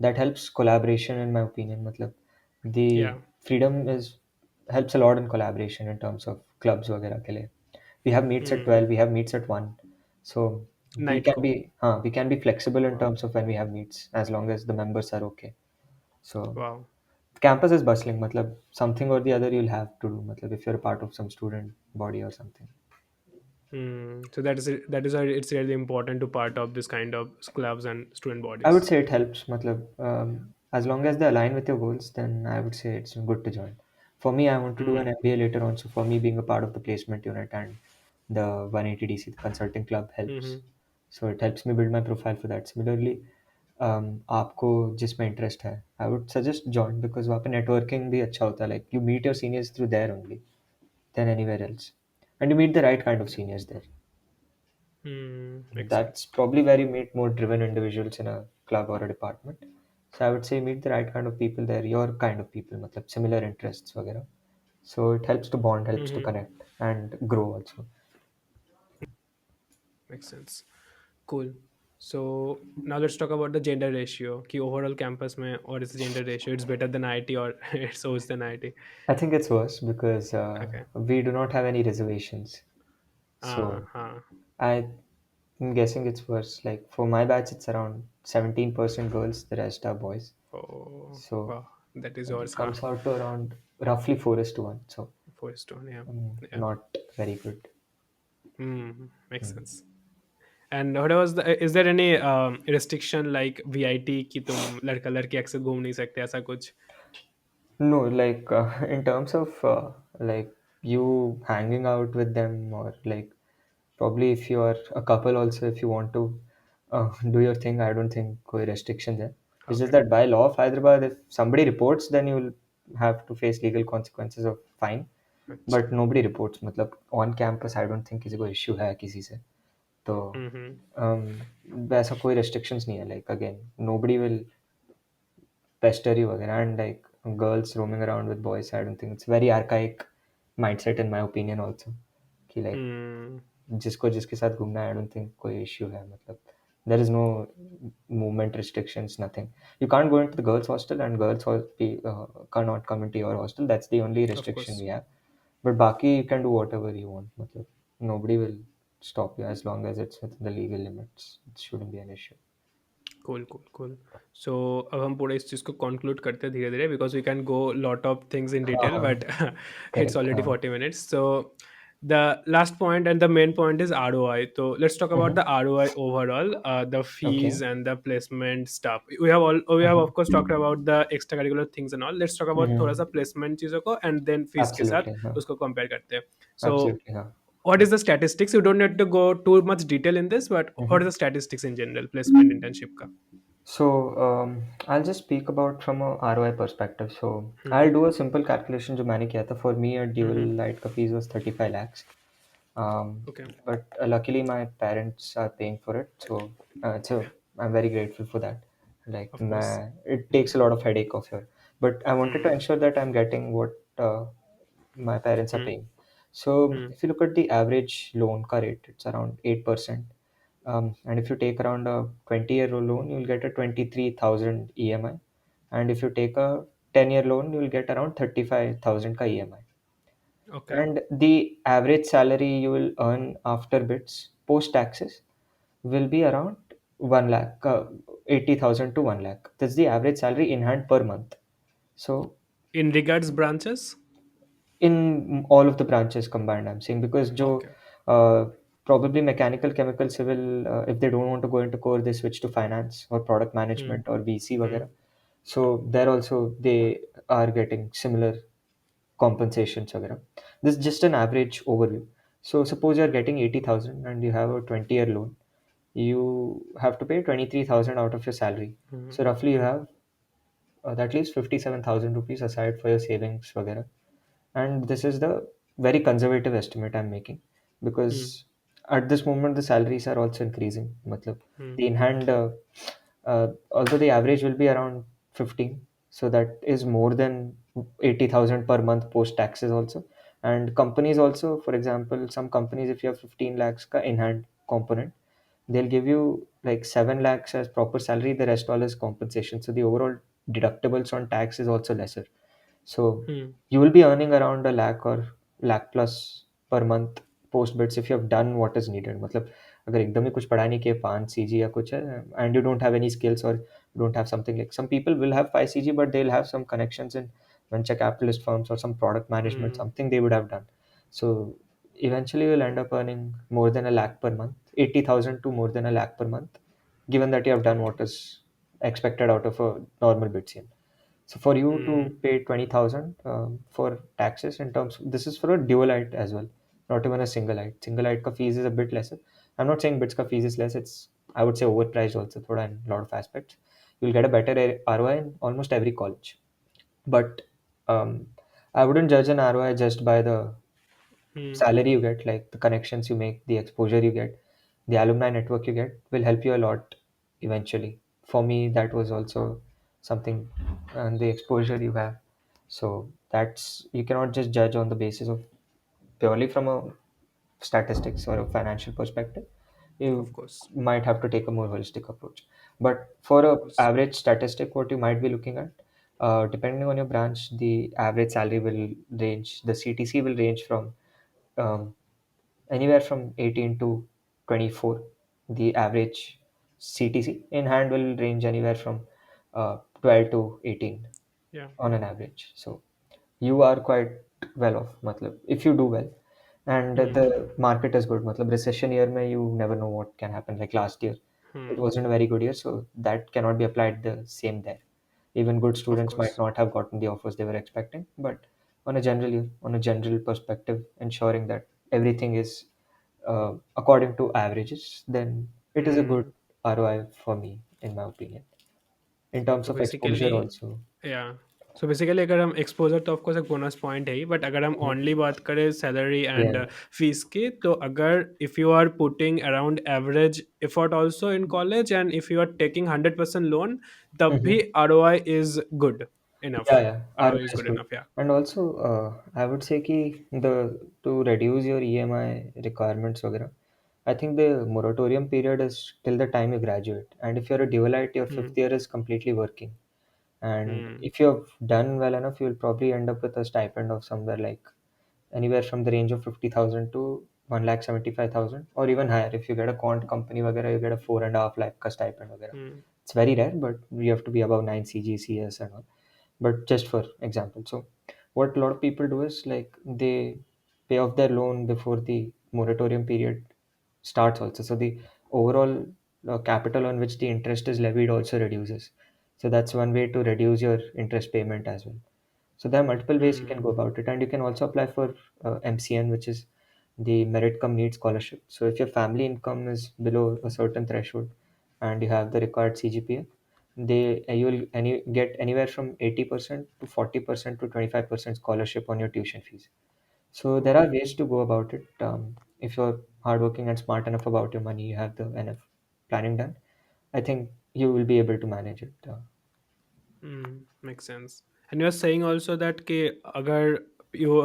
Speaker 1: That helps collaboration in my opinion. मतलब the
Speaker 2: Yeah.
Speaker 1: freedom is helps a lot in collaboration in terms of clubs वगैरह के लिए. We have meets at
Speaker 2: Mm.
Speaker 1: 12, we have meets at 1. So
Speaker 2: Night को.
Speaker 1: we can be flexible in
Speaker 2: Wow.
Speaker 1: terms of when we have meets, as long as the members are okay. So
Speaker 2: Wow.
Speaker 1: campus is bustling. Matlab, something or the other you'll have to do. Matlab, if you're a part of some student body or something.
Speaker 2: Mm. So that is it. That is why it's really important to part of this kind of clubs and student
Speaker 1: I would
Speaker 2: bodies.
Speaker 1: say it helps. Matlab, as long as they align with your goals, then I would say it's good to join. For me, I want to do an
Speaker 2: Mm.
Speaker 1: MBA later on. So for me, being a part of the placement unit and the 180 DC, the consulting club helps.
Speaker 2: Mm-hmm.
Speaker 1: So it helps me build my profile for that. Similarly, आपको जिसमें interest है, I would suggest join, because वहाँ पे networking भी अच्छा होता है, like you meet your seniors through there only than anywhere else, and you meet the right kind of seniors there.
Speaker 2: Makes
Speaker 1: That's
Speaker 2: sense.
Speaker 1: probably where you meet more driven individuals in a club or a department. So I would say meet the right kind of people there, your kind of people, matlab similar interests वगैरह. So it helps to bond, helps to
Speaker 2: Mm-hmm.
Speaker 1: connect and grow also.
Speaker 2: Makes sense. Cool. So now let's talk about the gender ratio. कि overall campus में what is the gender ratio? It's better than IT or it's worse than IT?
Speaker 1: I think it's worse because
Speaker 2: Okay.
Speaker 1: we do not have any reservations. So
Speaker 2: हाँ.
Speaker 1: I'm guessing it's worse. Like for my batch, it's around 17% girls, the rest are boys.
Speaker 2: Oh,
Speaker 1: So
Speaker 2: wow. That is
Speaker 1: it
Speaker 2: yours, हाँ.
Speaker 1: comes out to around roughly 4:1. So
Speaker 2: First one, yeah. Yeah.
Speaker 1: not very good.
Speaker 2: Makes
Speaker 1: Hmm.
Speaker 2: sense. And what was the is there any restriction like VIT कि तुम लड़का लड़की एक साथ घूम नहीं सकते ऐसा कुछ?
Speaker 1: No, like in terms of like you hanging out with them, or like probably if you are a couple also, if you want to do your thing, I don't think कोई restrictions है. It's just
Speaker 2: Okay.
Speaker 1: that by law of Hyderabad, if somebody reports, then you will have to face legal consequences of fine.
Speaker 2: अच्छा.
Speaker 1: But nobody reports. मतलब on campus, I don't think किसी को issue है किसी से. तो
Speaker 2: हम्म.
Speaker 1: वैसा कोई restrictions नहीं है. Like again, nobody will pester you again, and like girls roaming around with boys, I don't think it's very archaic mindset in my opinion also, कि like
Speaker 2: हम्म.
Speaker 1: जिसको जिसके साथ घूमना है, I don't think कोई issue है. मतलब there is no movement restrictions, nothing. You can't go into the girls hostel, and cannot come into your hostel. That's the only
Speaker 2: Of
Speaker 1: restriction
Speaker 2: course.
Speaker 1: we have. But बाकी you can do whatever you want. मतलब nobody will stop you as long as it's within the legal limits. It shouldn't be an issue.
Speaker 2: Cool cool cool. So अब हम पूरे इस चीज़ को conclude करते हैं धीरे धीरे because we can go lot of things in
Speaker 1: हाँ
Speaker 2: डिटेल
Speaker 1: हाँ.
Speaker 2: But it's
Speaker 1: Correct.
Speaker 2: ऑलरेडी
Speaker 1: हाँ.
Speaker 2: 40 minutes. So the last point and the main point is ROI. So let's talk about
Speaker 1: Mm-hmm.
Speaker 2: the ROI overall, the
Speaker 1: Okay.
Speaker 2: fees and the placement stuff. We have
Speaker 1: Mm-hmm.
Speaker 2: of course talked about the extracurricular things and all. Let's talk about थोड़ा
Speaker 1: Mm-hmm.
Speaker 2: सा placement चीज़ों को and then fees के साथ
Speaker 1: Absolutely. हाँ.
Speaker 2: उसको compare करते हैं. So
Speaker 1: Absolutely. हाँ.
Speaker 2: what is the statistics? You don't need to go too much detail in this, but what are
Speaker 1: Mm-hmm.
Speaker 2: the statistics in general placement internship का?
Speaker 1: So I'll just speak about from a ROI perspective. So
Speaker 2: Hmm.
Speaker 1: I'll do a simple calculation जो मैंने किया था. For me, a dual
Speaker 2: Mm-hmm.
Speaker 1: light का fees was 35 lakhs.
Speaker 2: Okay.
Speaker 1: But luckily my parents are paying for it. So I'm very grateful for that. Like
Speaker 2: Of course.
Speaker 1: it takes a lot of headache off here. But I wanted to
Speaker 2: Hmm.
Speaker 1: ensure that I'm getting what my parents are
Speaker 2: Hmm.
Speaker 1: paying. So
Speaker 2: Hmm.
Speaker 1: if you look at the average loan ka rate, it's around 8%. And if you take around a 20-year loan, you'll get a 23,000 EMI. And if you take a 10-year loan, you'll get around 35,000 ka EMI.
Speaker 2: Okay.
Speaker 1: And the average salary you will earn after bits post taxes will be around 1 lakh, 80,000 to 1 lakh. That's the average salary in hand per month. So
Speaker 2: In regards branches.
Speaker 1: in all of the branches combined, I'm saying, because
Speaker 2: Okay.
Speaker 1: uh, probably mechanical, chemical, civil, if they don't want to go into core, they switch to finance or product
Speaker 2: Hmm.
Speaker 1: management or VC
Speaker 2: Hmm.
Speaker 1: वगैरह. So there also they are getting similar compensations वगैरह. This is just an average overview. So suppose you're getting 80,000 and you have a 20-year loan, you have to pay 23,000 out of your salary.
Speaker 2: Hmm.
Speaker 1: So roughly you
Speaker 2: Hmm.
Speaker 1: have that leaves 57,000 rupees aside for your savings वगैरह. And this is the very conservative estimate I'm making, because
Speaker 2: Hmm.
Speaker 1: at this moment the salaries are also increasing. Matlab,
Speaker 2: Hmm.
Speaker 1: the in hand, although the average will be around 15, so that is more than 80,000 per month post taxes also. And companies also, for example, some companies, if you have 15 lakhs ka in hand component, they'll give you like 7 lakhs as proper salary, the rest all is compensation. So the overall deductibles on tax is also lesser. So
Speaker 2: Hmm.
Speaker 1: you will be earning around a lakh or lakh plus per month post bits if you have done what is needed. मतलब अगर एकदम ही कुछ पढ़ा नहीं किया 5 CG या कुछ है, and you don't have any skills, or you don't have something, like some people will have 5 CG but they'll have some connections in venture capitalist firms or some product management,
Speaker 2: Hmm.
Speaker 1: something they would have done. So eventually you'll end up earning more than a lakh per month, 80,000 to more than a lakh per month, given that you have done
Speaker 2: Okay.
Speaker 1: what is expected out of a normal Bitsian. So for you
Speaker 2: Hmm.
Speaker 1: to pay 20,000 for taxes, in terms, this is for a dual IT as well, not even a single IT. Single IT ka fees is a bit lesser. I'm not saying bits ka fees is less. It's I would say overpriced also thoda in a lot of aspects. You'll get a better ROI in almost every college. But um, I wouldn't judge an ROI just by the
Speaker 2: Hmm.
Speaker 1: salary you get, like the connections you make, the exposure you get, the alumni network you get will help you a lot eventually. For me, that was also something, and the exposure you have. So that's, you cannot just judge on the basis of purely from a statistics or a financial perspective.
Speaker 2: Of
Speaker 1: You
Speaker 2: course.
Speaker 1: might have to take a more holistic approach. But for
Speaker 2: Of
Speaker 1: a
Speaker 2: course.
Speaker 1: average statistic, what you might be looking at, depending on your branch, the average salary will range. The CTC will range from um, anywhere from 18 to 24. The average CTC in hand will range anywhere from 12 to 18
Speaker 2: Yeah.
Speaker 1: on an average. So you are quite well off, matlab, if you do well. And
Speaker 2: Hmm.
Speaker 1: the market is good. Matlab, recession year mein you never know what can happen. Like last year, it
Speaker 2: Hmm.
Speaker 1: wasn't a very good year, so that cannot be applied the same there. Even good
Speaker 2: Of
Speaker 1: students might
Speaker 2: course.
Speaker 1: not have gotten the offers they were expecting, but on a general year, on a general perspective, ensuring that everything is according to averages, then it is a good
Speaker 2: Hmm.
Speaker 1: ROI for me, in my opinion. In terms
Speaker 2: तो
Speaker 1: of exposure,
Speaker 2: basically
Speaker 1: also.
Speaker 2: या so basically अगर हम exposure तो of course एक bonus point है ही, but अगर हम
Speaker 1: Mhm.
Speaker 2: Only बात करें सैलरी एंड
Speaker 1: Yeah.
Speaker 2: फीस की, तो अगर if you are putting around average effort also in college and if you are taking 100% loan, तब भी
Speaker 1: Mhm.
Speaker 2: R O I is good enough.
Speaker 1: Yeah, yeah.
Speaker 2: R O I
Speaker 1: ROI
Speaker 2: is
Speaker 1: is
Speaker 2: good
Speaker 1: good.
Speaker 2: Enough, yeah.
Speaker 1: And also, I would say कि the to reduce your EMI requirements वगैरह, I think the moratorium period is till the time you graduate. And if you're a dualite, your fifth
Speaker 2: hmm.
Speaker 1: year is completely working. And
Speaker 2: hmm.
Speaker 1: if you've done well enough, you'll probably end up with a stipend of somewhere like anywhere from the range of 50,000 to 1,75,000 or even higher. If you get a quant company वगैरह, you get a 4.5 lakh का stipend वगैरह.
Speaker 2: हम्म.
Speaker 1: It's very rare, but you have to be above 9 CGCS and all. But just for example, so what a lot of people do is like they pay off their loan before the moratorium period starts also. So the overall capital on which the interest is levied also reduces. So that's one way to reduce your interest payment as well. So there are multiple ways you can
Speaker 2: hmm.
Speaker 1: go about it, and you can also apply for MCN, which is the Merit Cum Need Scholarship. So if your family income is below a certain threshold and you have the required CGPA, you will get anywhere from 80% to 40% to 25% scholarship on your tuition fees. So there are
Speaker 2: Oh.
Speaker 1: ways to go about it. If you're hardworking and smart enough about your money, you have the enough planning done. I think you will be able to manage it.
Speaker 2: Makes sense. And you're saying also that कि अगर you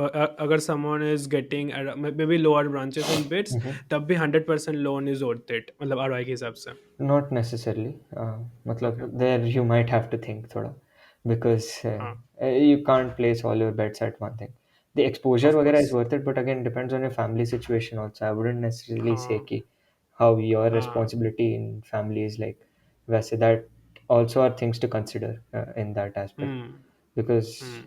Speaker 2: अगर someone is getting maybe lower branches in bits,
Speaker 1: Mhm.
Speaker 2: तब भी 100% loan is worth it, मतलब ROI के हिसाब से.
Speaker 1: Not necessarily.
Speaker 2: Okay.
Speaker 1: मतलब there you might have to think thoda, because
Speaker 2: हाँ.
Speaker 1: you can't place all your bets at one thing. The exposure
Speaker 2: Of
Speaker 1: वगैरह is
Speaker 2: course.
Speaker 1: worth it, but again depends on your family situation also. I wouldn't necessarily say
Speaker 2: हाँ.
Speaker 1: कि how your
Speaker 2: हाँ.
Speaker 1: responsibility in family is like. वैसे that also are things to consider in that aspect,
Speaker 2: Hmm.
Speaker 1: because
Speaker 2: Hmm.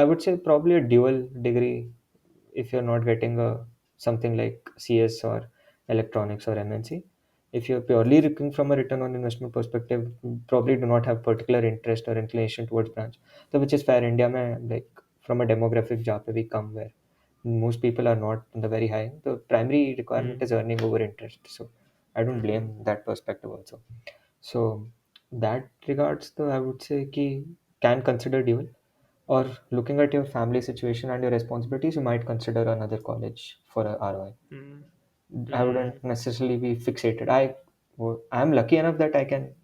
Speaker 1: I would say probably a dual degree if you're not getting a something like CS or electronics or MNC. If you're purely looking from a return on investment perspective, you probably do not have particular interest or inclination towards branch. So which is fair. India में like from a demographic जहाँ पे भी कम where most people are not in the very high. The primary requirement
Speaker 2: Hmm.
Speaker 1: is earning over interest. So I don't
Speaker 2: Hmm.
Speaker 1: blame that perspective also. So that regards the I would say कि can consider dual, or looking at your family situation and your responsibilities, you might consider another college for a ROI.
Speaker 2: Hmm.
Speaker 1: I
Speaker 2: Hmm.
Speaker 1: wouldn't necessarily be fixated. I'm lucky enough that I can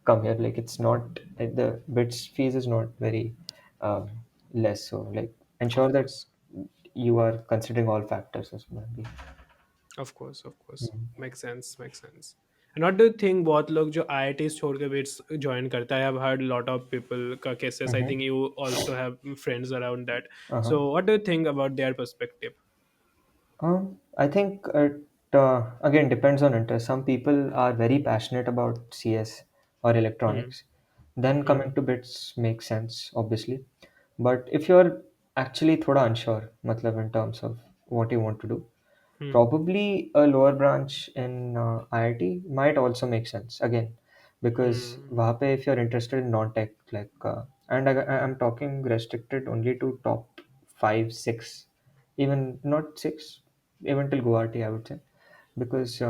Speaker 1: come here. Like it's not like the bits fees is not very um, less. So like
Speaker 2: Of
Speaker 1: ensure that
Speaker 2: course.
Speaker 1: you are considering all factors as well.
Speaker 2: Of course. Of course.
Speaker 1: Mhm.
Speaker 2: Makes sense. Makes sense. And what do you think बहुत लोग जो IITs छोड़ के BITS join करता है? I've heard lot of people का cases. I
Speaker 1: Mhm.
Speaker 2: think you also have friends around that.
Speaker 1: Uh-huh.
Speaker 2: So what do you think about their perspective?
Speaker 1: I think it again depends on interest. Some people are very passionate about CS or
Speaker 2: Hmm.
Speaker 1: electronics. Then
Speaker 2: Hmm.
Speaker 1: coming to bits makes sense, obviously. But if you're actually thoda unsure, matlab in terms of what you want to do,
Speaker 2: Hmm.
Speaker 1: probably a lower branch in IIT might also make sense again, because
Speaker 2: Hmm.
Speaker 1: वहाँ पे if you're interested in non-tech like and I'm talking restricted only to top 5 6, even not 6, even till Guwahati I would say, because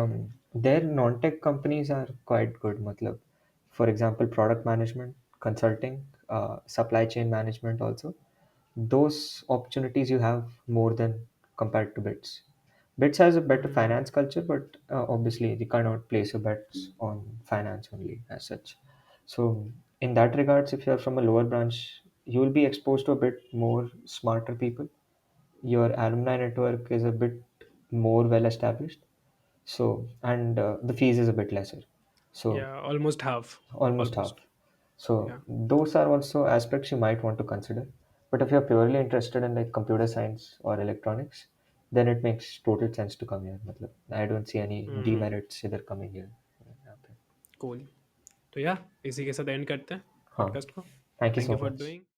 Speaker 1: their non-tech companies are quite good. Matlab, for example, product management, consulting, supply chain management also. Those opportunities you have more than compared to BITS. BITS has a better
Speaker 2: Hmm.
Speaker 1: finance culture, but obviously you cannot place your bets on finance only as such. So in that regards, if you're from a lower branch, you will be exposed to a bit more smarter people. Your alumni network is a bit more well established, so, and the fees is a bit lesser. So,
Speaker 2: Yeah, almost half.
Speaker 1: almost half.
Speaker 2: Almost.
Speaker 1: So,
Speaker 2: Yeah.
Speaker 1: those are also aspects you might want to consider. But if you're purely interested in like computer science or electronics, then it makes total sense to come here. Matlab, I don't see any
Speaker 2: Hmm.
Speaker 1: demerits either coming here. यहाँ पे.
Speaker 2: Cool. तो या इसी के साथ and करते हैं
Speaker 1: हाँ,
Speaker 2: पॉडकास्ट को.
Speaker 1: thank you
Speaker 2: thank
Speaker 1: so
Speaker 2: you for
Speaker 1: much.
Speaker 2: Doing